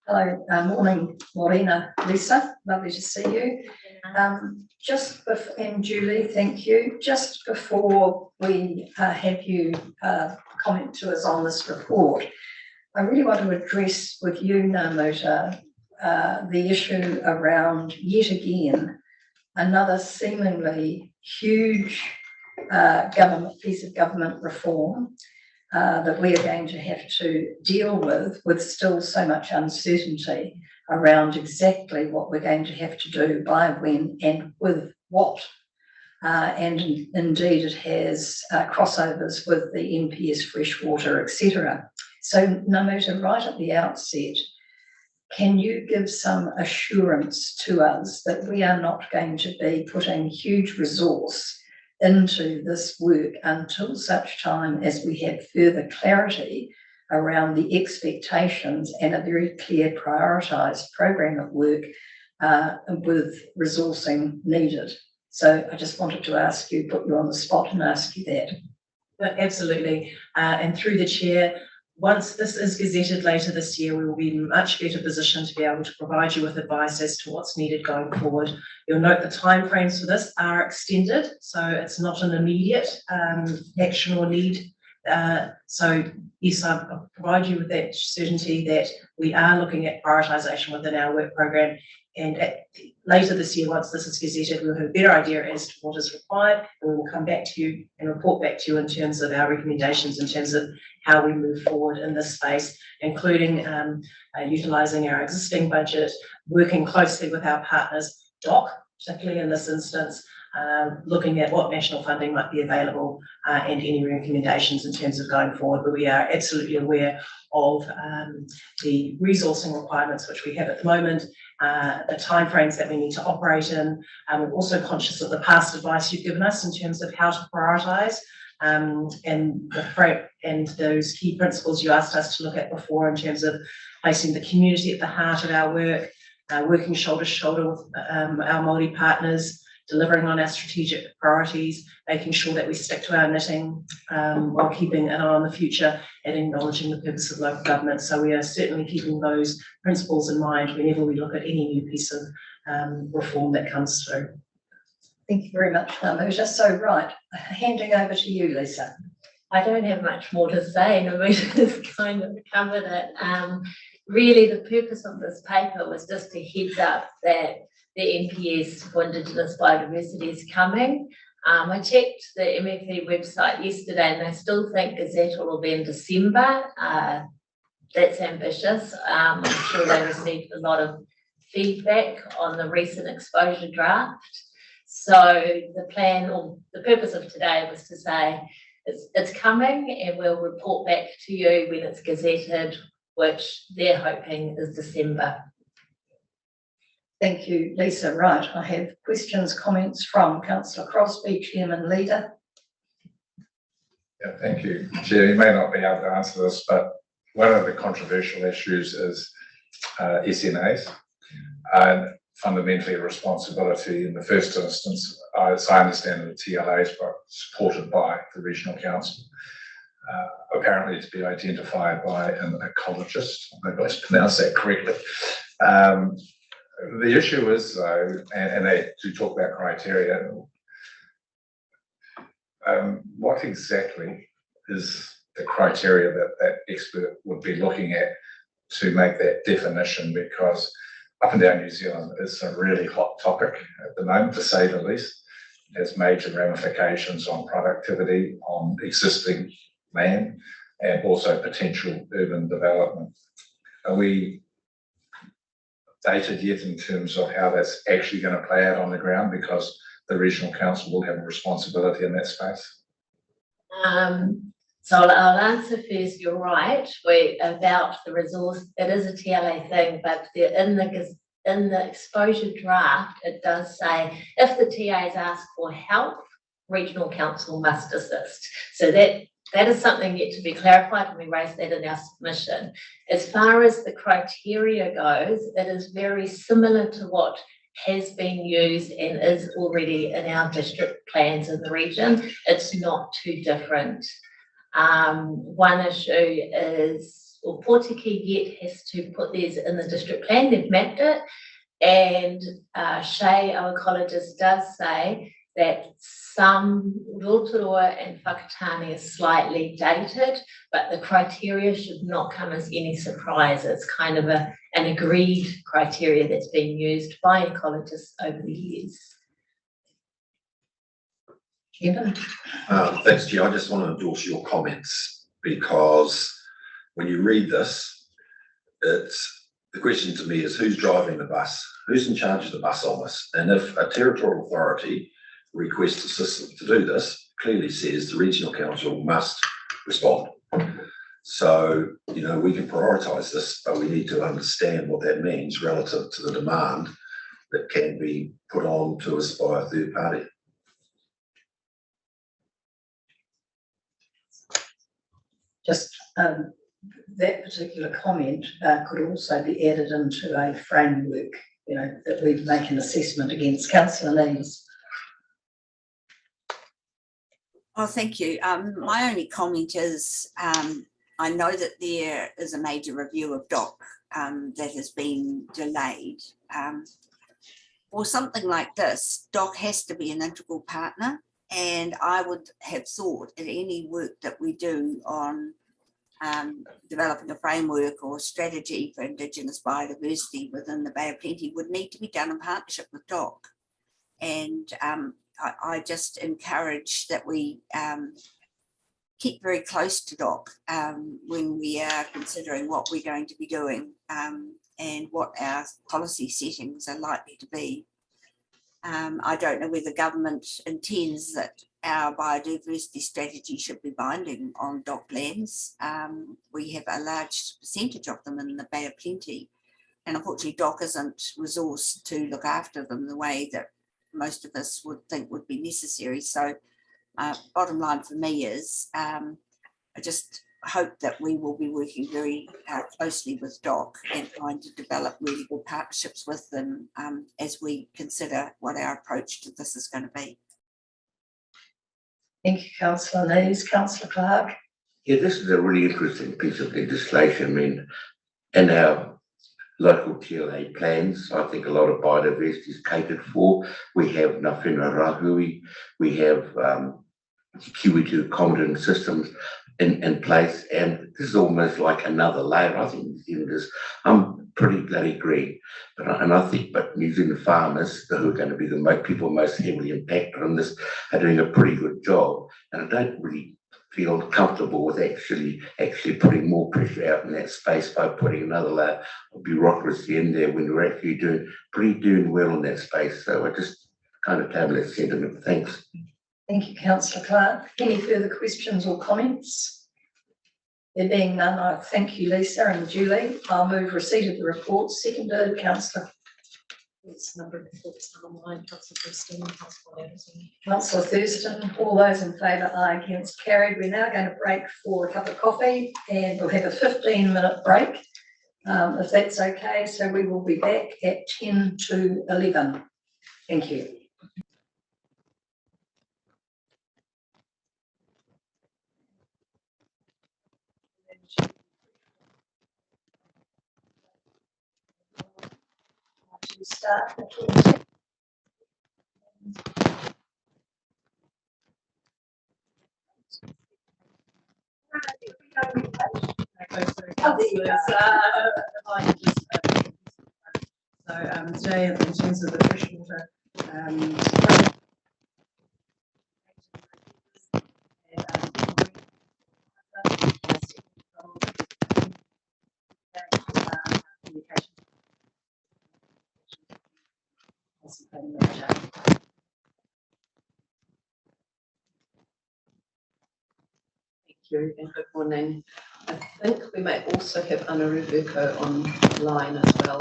Hello, morning, Morena, Lisa, lovely to see you. And Julie, thank you. Just before we have you comment to us on this report, I really want to address with you, Ngā Muta, the issue around, yet again, another seemingly huge piece of government reform that we are going to have to deal with still so much uncertainty around exactly what we're going to have to do, by when and with what. And indeed it has crossovers with the NPS freshwater, etc. So Ngā Muta, right at the outset, can you give some assurance to us that we are not going to be putting huge resource into this work until such time as we have further clarity around the expectations and a very clear prioritised program of work with resourcing needed? So I just wanted to ask you, put you on the spot and ask you that. Absolutely. And through the chair, once this is gazetted later this year, we will be in a much better position to be able to provide you with advice as to what's needed going forward. You'll note the timeframes for this are extended, so it's not an immediate action or need. So yes, I'll provide you with that certainty that we are looking at prioritisation within our work program, and later this year, once this is gazetted, we'll have a better idea as to what is required, and we will come back to you and report back to you in terms of our recommendations, in terms of how we move forward in this space, including utilising our existing budget, working closely with our partners, DOC, particularly in this instance, looking at what national funding might be available and any recommendations in terms of going forward. But we are absolutely aware of the resourcing requirements which we have at the moment, the timeframes that we need to operate in. We're also conscious of the past advice you've given us in terms of how to prioritise, and those key principles you asked us to look at before in terms of placing the community at the heart of our work, working shoulder to shoulder with our Maori partners, delivering on our strategic priorities, making sure that we stick to our knitting while keeping an eye on the future and acknowledging the purpose of local government. So we are certainly keeping those principles in mind whenever we look at any new piece of reform that comes through. Thank you very much, Ngā Muta. So right, handing over to you, Lisa. I don't have much more to say. Ngā Muta has kind of covered it. Really, the purpose of this paper was just a heads up that the NPS for Indigenous biodiversity is coming. I checked the MFE website yesterday and they still think Gazette will be in December. That's ambitious. I'm sure they received a lot of feedback on the recent exposure draft. So the plan, or the purpose of today, was to say it's coming and we'll report back to you when it's gazetted, which they're hoping is December. Thank you, Lisa. Right, I have questions, comments from Councillor Crosby, Chairman Leader. Yeah, thank you, Chair. You may not be able to answer this, but one of the controversial issues is SNAs, and fundamentally a responsibility in the first instance, as I understand it, the TLAs, but supported by the Regional Council, apparently to be identified by an ecologist. I hope I pronounced that correctly. The issue is, though, and they do talk about criteria, what exactly is the criteria that that expert would be looking at to make that definition? Because up and down New Zealand, it's a really hot topic at the moment, to say the least. It has major ramifications on productivity, on existing land, and also potential urban development. Are we dated yet in terms of how that's actually going to play out on the ground? Because the Regional Council will have a responsibility in that space. So I'll answer first. You're right. About the resource, it is a TLA thing, but in the exposure draft, it does say if the TAs ask for help, Regional Council must assist. So that is something yet to be clarified, and we raised that in our submission. As far as the criteria goes, it is very similar to what has been used and is already in our district plans in the region. It's not too different. One issue is, well, Portiki yet has to put theirs in the district plan. They've mapped it, and Shay, our ecologist, does say that some Rotorua and Whakatane is slightly dated, but the criteria should not come as any surprise. It's kind of an agreed criteria that's been used by ecologists over the years. Chairman. Thanks, Chair. I just want to endorse your comments, because when you read this, the question to me is who's driving the bus? Who's in charge of the bus on this? And if a territorial authority requests assistance to do this, clearly says the Regional Council must respond. So, you know, we can prioritise this, but we need to understand what that means relative to the demand that can be put on to us by a third party. Just that particular comment could also be added into a framework, you know, that we make an assessment against. Councillor Neves. Oh, thank you. My only comment is I know that there is a major review of DOC that has been delayed. For something like this, DOC has to be an integral partner, and I would have thought that any work that we do on developing a framework or strategy for Indigenous biodiversity within the Bay of Plenty would need to be done in partnership with DOC. And I just encourage that we keep very close to DOC when we are considering what we're going to be doing and what our policy settings are likely to be. I don't know whether government intends that our biodiversity strategy should be binding on DOC lands. We have a large percentage of them in the Bay of Plenty, and unfortunately DOC isn't resourced to look after them the way that most of us would think would be necessary. So bottom line for me is I just hope that we will be working very closely with DOC and trying to develop really good partnerships with them as we consider what our approach to this is going to be. Thank you, Councillor Neves. Councillor Clark. Yeah, this is a really interesting piece of legislation. I mean, in our local TLA plans, I think a lot of biodiversity is catered for. We have Ngāwhina Rahui, we have Kiwi2 accommodating systems in place, and this is almost like another layer. I think New Zealanders, I'm pretty bloody green, but New Zealand farmers, who are going to be the people most heavily impacted on this, are doing a pretty good job. And I don't really feel comfortable with actually putting more pressure out in that space by putting another layer of bureaucracy in there when we're actually doing well in that space. So I just kind of table that sentiment. Thanks. Thank you, Councillor Clark. Any further questions or comments? There being none, I thank you, Lisa and Julie. I'll move receipt of the report. Seconded, Councillor. It's number of reports online, Councillor Thurston, Councillor Anderson. Councillor Thurston, all those in favour, aye, against, carried. We're now going to break for a cup of coffee and we'll have a 15-minute break, if that's okay. So we will be back at 10 to 11. Thank you. To start the talk. Today, in terms of the freshwater, Thank you and good morning. I think we may also have Anna Rubuko online as well.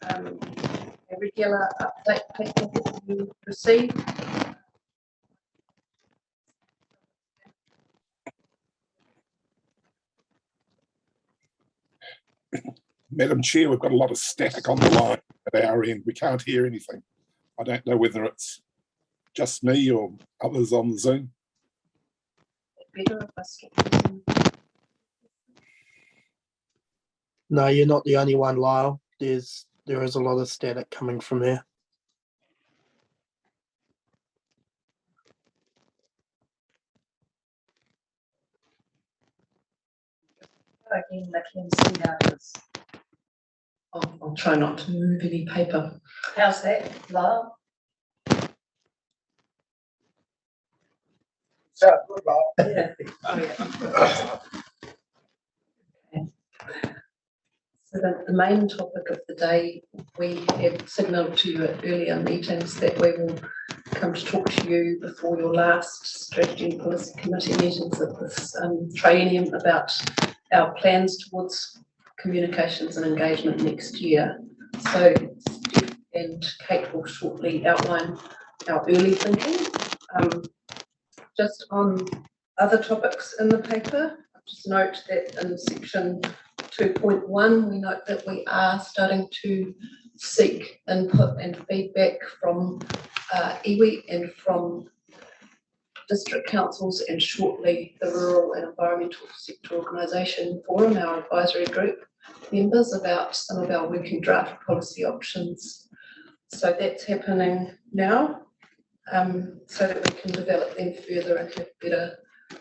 A regular update paper that you received. Madam Chair, we've got a lot of static on the line at our end. We can't hear anything. I don't know whether it's just me or others on the Zoom. No, you're not the only one, Lyle. There is a lot of static coming from here. Again, I can see how it is. I'll try not to move any paper. How's that, Lyle? Sounds good, Lyle. Yeah. So the main topic of the day, we have signalled to you at earlier meetings that we will come to talk to you before your last strategy and policy committee meetings of this triennium about our plans towards communications and engagement next year. So Steph and Kate will shortly outline our early thinking. Just on other topics in the paper, just note that in section 2.1, we note that we are starting to seek input and feedback from iwi and from district councils and shortly the Rural and Environmental Sector Organisation Forum, our advisory group members, about some of our working draft policy options. So that's happening now, so that we can develop them further and have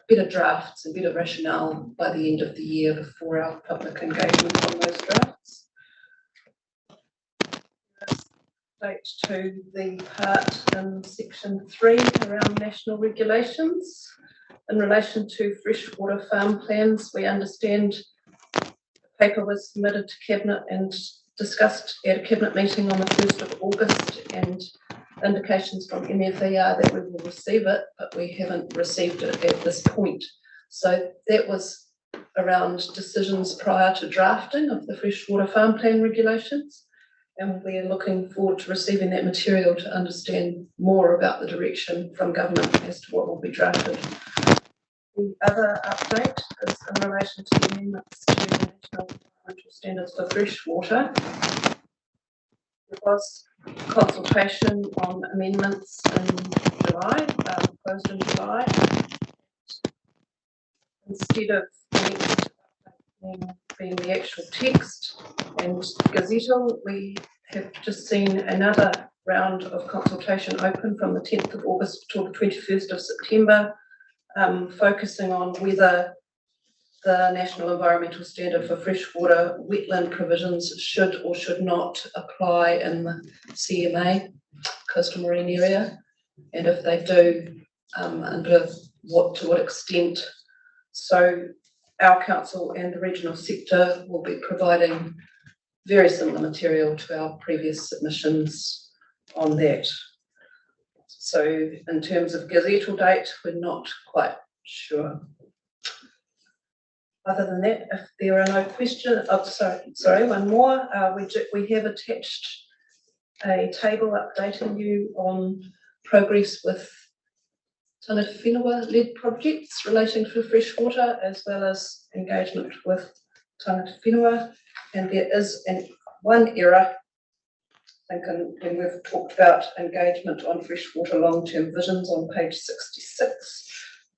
better drafts and better rationale by the end of the year before our public engagement on those drafts. Date to the part in section 3 around national regulations. In relation to freshwater farm plans, we understand the paper was submitted to Cabinet and discussed at a Cabinet meeting on the 1st of August, and indications from MFE are that we will receive it, but we haven't received it at this point. So that was around decisions prior to drafting of the freshwater farm plan regulations. And we're looking forward to receiving that material to understand more about the direction from government as to what will be drafted. The other update is in relation to the amendments to the National Environmental Standards for Freshwater. There was consultation on amendments in July, proposed in July. Instead of the next update being the actual text and gazettal, we have just seen another round of consultation open from the 10th of August till the 21st of September, focusing on whether the National Environmental Standard for Freshwater Wetland provisions should or should not apply in the CMA, coastal marine area, and if they do, under to what extent. So our council and the regional sector will be providing very similar material to our previous submissions on that. So in terms of gazettal date, we're not quite sure. Other than that, if there are no questions, sorry, one more. We have attached a table updating you on progress with tangata whenua-led projects relating to freshwater, as well as engagement with tangata whenua. And there is one error, I think, when we've talked about engagement on freshwater long-term visions on page 66.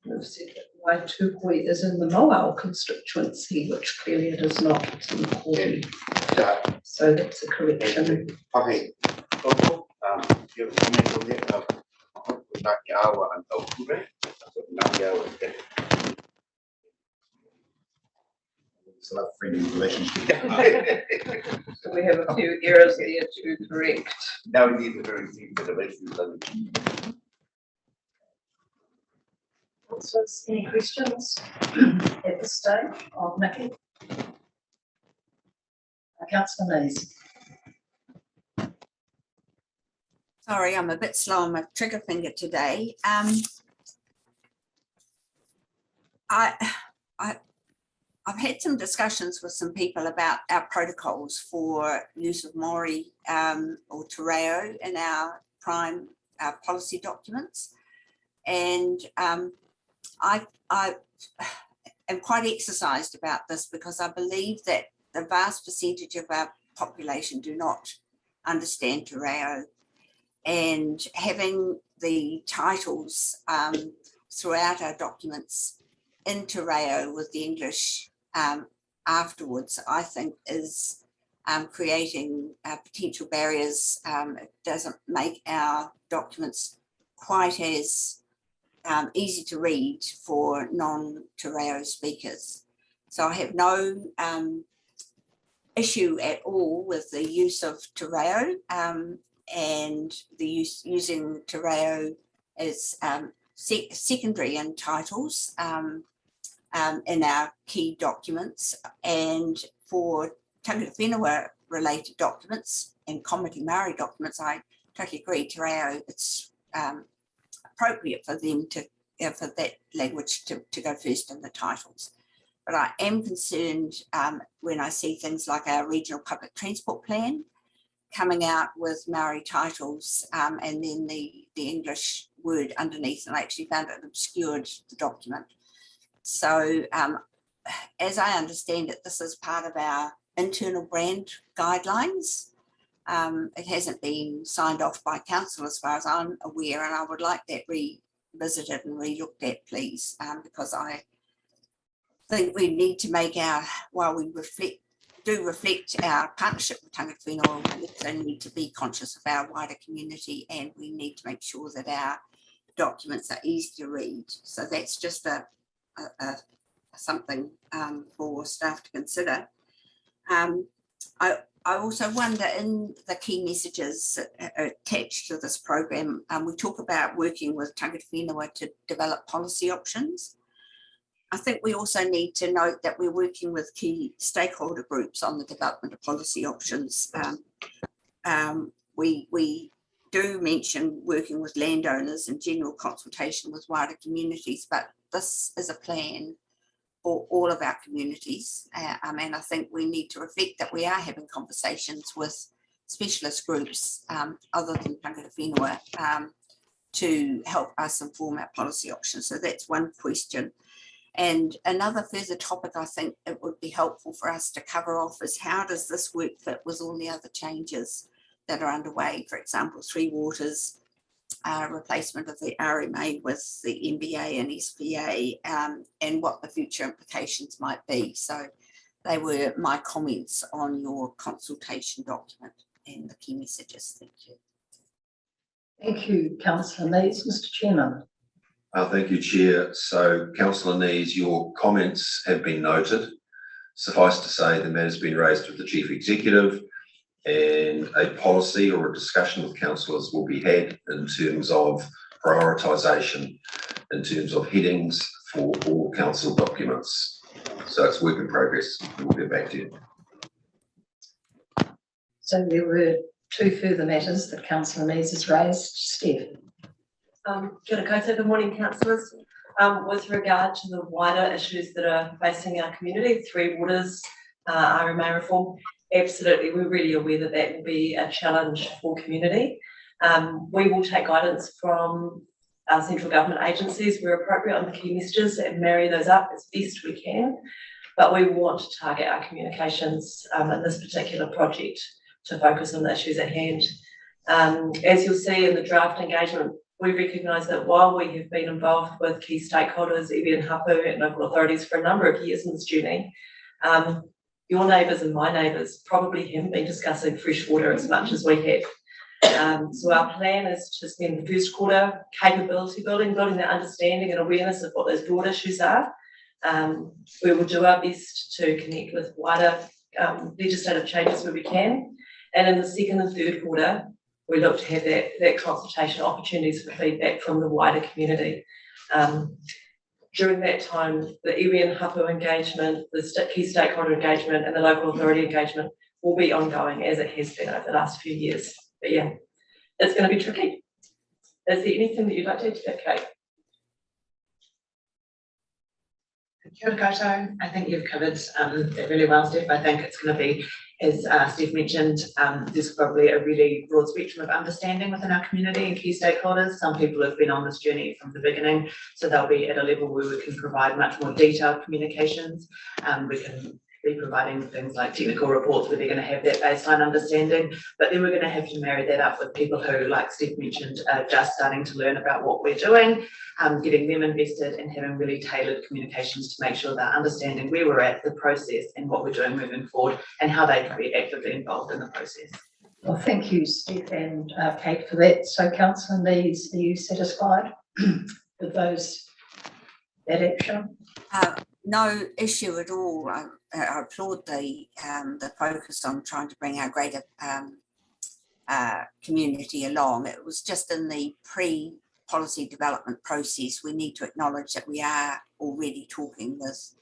We've said that Waitupui is in the Moao constituency, which clearly it is not. It's in Maori. So that's a correction. Okay. You have a comment on that? Ngāti awa and Taukure. Ngāti awa and Taukure. It's a friendly relationship. So we have a few errors there to correct. Now we need to receive the relations. Councillors, any questions at this stage of Nikki? Councillor Lees. Sorry, I'm a bit slow on my trigger finger today. I've had some discussions with some people about our protocols for use of Maori or te reo in our prime policy documents. And I am quite exercised about this because I believe that the vast percentage of our population do not understand te reo, and having the titles throughout our documents in te reo with the English afterwards, I think is creating potential barriers. It doesn't make our documents quite as easy to read for non-te reo speakers. So I have no issue at all with the use of te reo and the using te reo as secondary in titles in our key documents, and for tangata whenua related documents and Komiti Maori documents, I totally agree. Te reo, it's appropriate for them to for that language to go first in the titles. But I am concerned when I see things like our regional public transport plan coming out with Maori titles and then the English word underneath, and I actually found it obscured the document. So as I understand it, this is part of our internal brand guidelines. It hasn't been signed off by council as far as I'm aware, and I would like that revisited and re-looked at, please, because I think we need to make our, while we reflect our partnership with tangata whenua, we also need to be conscious of our wider community, and we need to make sure that our documents are easy to read. So that's just something for staff to consider. I also wonder, in the key messages attached to this program, we talk about working with tangata whenua to develop policy options. I think we also need to note that we're working with key stakeholder groups on the development of policy options. We do mention working with landowners and general consultation with wider communities, but this is a plan for all of our communities. And I think we need to reflect that we are having conversations with specialist groups other than tangata whenua to help us inform our policy options. So that's one question. And another further topic I think it would be helpful for us to cover off is, how does this work fit with all the other changes that are underway? For example, Three Waters, replacement of the RMA with the NBA and SPA, and what the future implications might be. So they were my comments on your consultation document and the key messages. Thank you. Thank you, Councillor Lees. Mr. Chairman. Thank you, Chair. So, Councillor Nees, your comments have been noted. Suffice to say, the matter's been raised with the Chief Executive, and a policy or a discussion with councillors will be had in terms of prioritisation, in terms of headings for all council documents. So it's work in progress. We'll get back to you. So there were two further matters that Councillor Nees has raised. Steph. Kia ora koutou, good morning, councillors. With regard to the wider issues that are facing our community, Three Waters, RMA reform, absolutely, we're really aware that that will be a challenge for community. We will take guidance from our central government agencies where appropriate on the key messages and marry those up as best we can. But we want to target our communications in this particular project to focus on the issues at hand. As you'll see in the draft engagement, we recognise that while we have been involved with key stakeholders, iwi and hapu and local authorities for a number of years in this journey, your neighbours and my neighbours probably haven't been discussing fresh water as much as we have. So our plan is to spend the first quarter capability building that understanding and awareness of what those broad issues are. We will do our best to connect with wider legislative changes where we can. And in the second and third quarter, we look to have that consultation opportunities for feedback from the wider community. During that time, the iwi and hapu engagement, the key stakeholder engagement and the local authority engagement will be ongoing as it has been over the last few years. But yeah, it's going to be tricky. Is there anything that you'd like to add to that, Kate? Kia ora koutou. I think you've covered that really well, Steph. I think it's going to be, as Steph mentioned, there's probably a really broad spectrum of understanding within our community and key stakeholders. Some people have been on this journey from the beginning, so they'll be at a level where we can provide much more detailed communications. We can be providing things like technical reports where they're going to have that baseline understanding, but then we're going to have to marry that up with people who, like Steph mentioned, are just starting to learn about what we're doing, getting them invested and having really tailored communications to make sure they're understanding where we're at, the process and what we're doing moving forward and how they can be actively involved in the process. Well, thank you, Steph and Kate, for that. So, Councillor Nees, are you satisfied with that action? No issue at all. I applaud the focus on trying to bring our greater community along. It was just in the pre-policy development process, we need to acknowledge that we are already talking with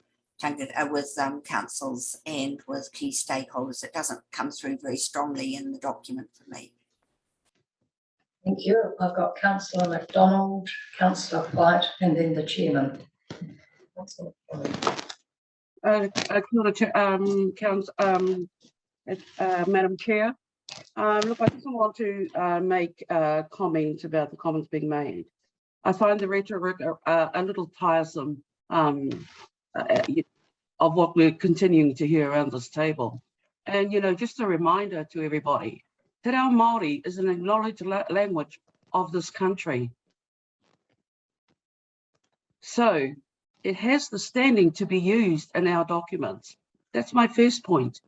councils and with key stakeholders. It doesn't come through very strongly in the document for me. Thank you. I've got Councillor MacDonald, Councillor White, and then the chairman. Madam Chair. Look, I just want to make a comment about the comments being made. I find the rhetoric a little tiresome of what we're continuing to hear around this table. And, you know, just a reminder to everybody, Te Reo Māori is an acknowledged language of this country. So it has the standing to be used in our documents. That's my first point.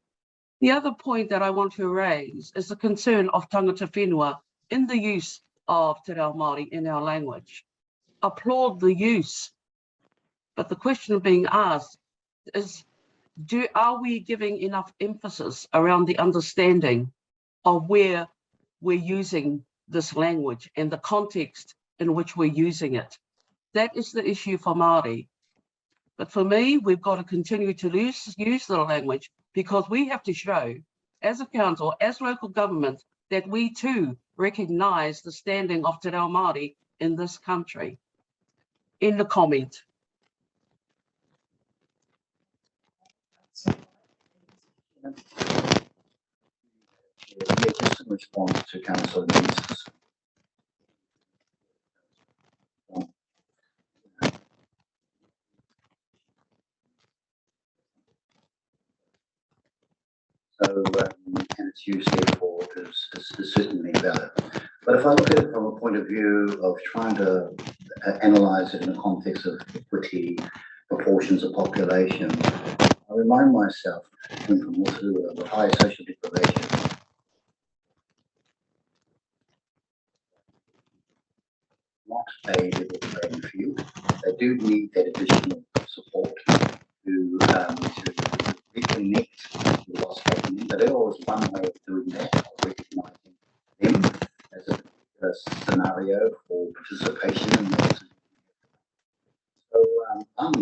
The other point that I want to raise is the concern of tangata whenua in the use of Te Reo Māori in our language. Applaud the use, but the question being asked is, are we giving enough emphasis around the understanding of where we're using this language and the context in which we're using it? That is the issue for Māori. But for me, we've got to continue to use the language because we have to show, as a council, as local government, that we too recognise the standing of Te Reo Māori in this country. In the comment. Yeah, just in response to Councillor Nees. So, and its use therefore is certainly valid. But if I look at it from a point of view of trying to analyse it in the context of equity, proportions of population, I remind myself, coming from Rotorua, the high social deprivation, not a level playing field, do need that additional support to reconnect with what's happening. But there was one way of doing that, of recognising them as a particular scenario for participation in those. So I'm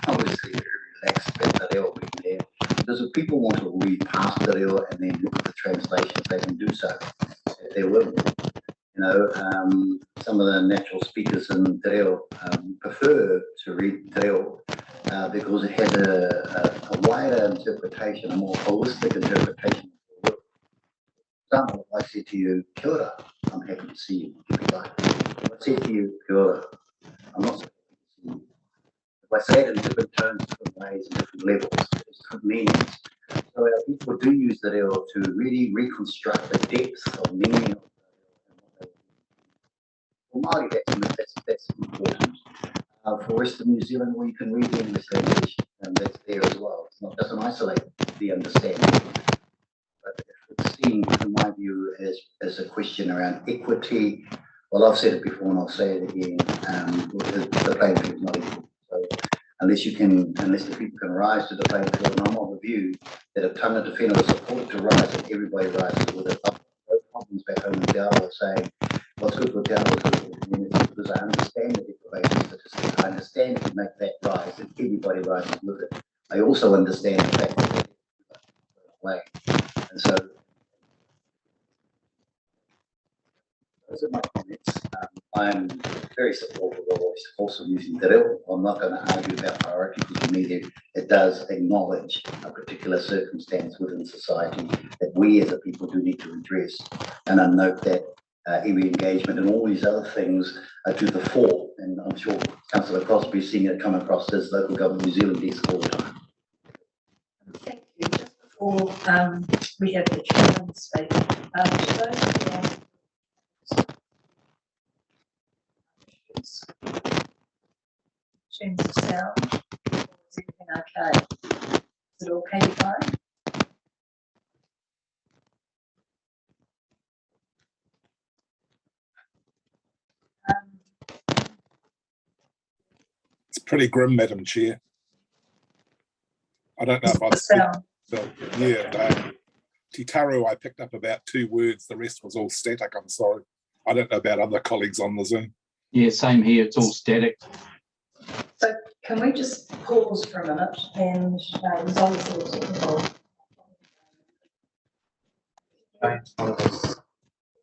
obviously very relaxed about the reo being there, because if people want to read past the reo and then look at the translations, they can do so if they're willing. You know, some of the natural speakers in te reo prefer to read te reo because it has a wider interpretation, a more holistic interpretation. For example, if I say to you, kia ora, I'm happy to see you. If I say to you, kia ora, I'm not so happy to see you. If I say it in different tones, different ways, and different levels, there's different meanings. So our people do use the reo to really reconstruct the depth of meaning. For Maori, that's important. For Western New Zealand, well, you can read the English language, and that's there as well. Doesn't isolate the understanding. But if it's seen, in my view, as a question around equity, well, I've said it before and I'll say it again, the playing field is not equal. So unless the people can rise to the playing field, and I'm of the view that if tangata whenua is supported to rise, and everybody rises with it. No problems back home in Te Awa saying, what's good for Te Awa is good for the community, because I understand the deprivation statistics. I understand if you make that rise, and everybody rises with it. I also understand the fact that way. And so those are my comments. I'm very supportive of also using te reo. I'm not going to argue about priority, because for me it does acknowledge a particular circumstance within society that we as a people do need to address. And I note that iwi engagement and all these other things are to the fore. And I'm sure Councillor Crosby's seeing it come across his local government New Zealand desk all the time. Thank you. Just before we have the chairman speak, to those who are tunes of sound, is everything okay? Is it all okay, fine? It's pretty grim, Madam Chair. I don't know if I've sound. Te Taru, I picked up about 2 words. The rest was all static. I'm sorry. I don't know about other colleagues on the Zoom. Yeah, same here. It's all static. So can we just pause for a minute and resolve the technical?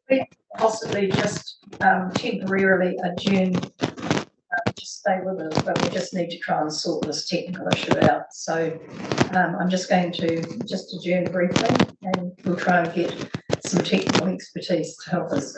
We possibly just temporarily adjourn, just stay with us, but we just need to try and sort this technical issue out. So I'm just going to adjourn briefly, and we'll try and get some technical expertise to help us.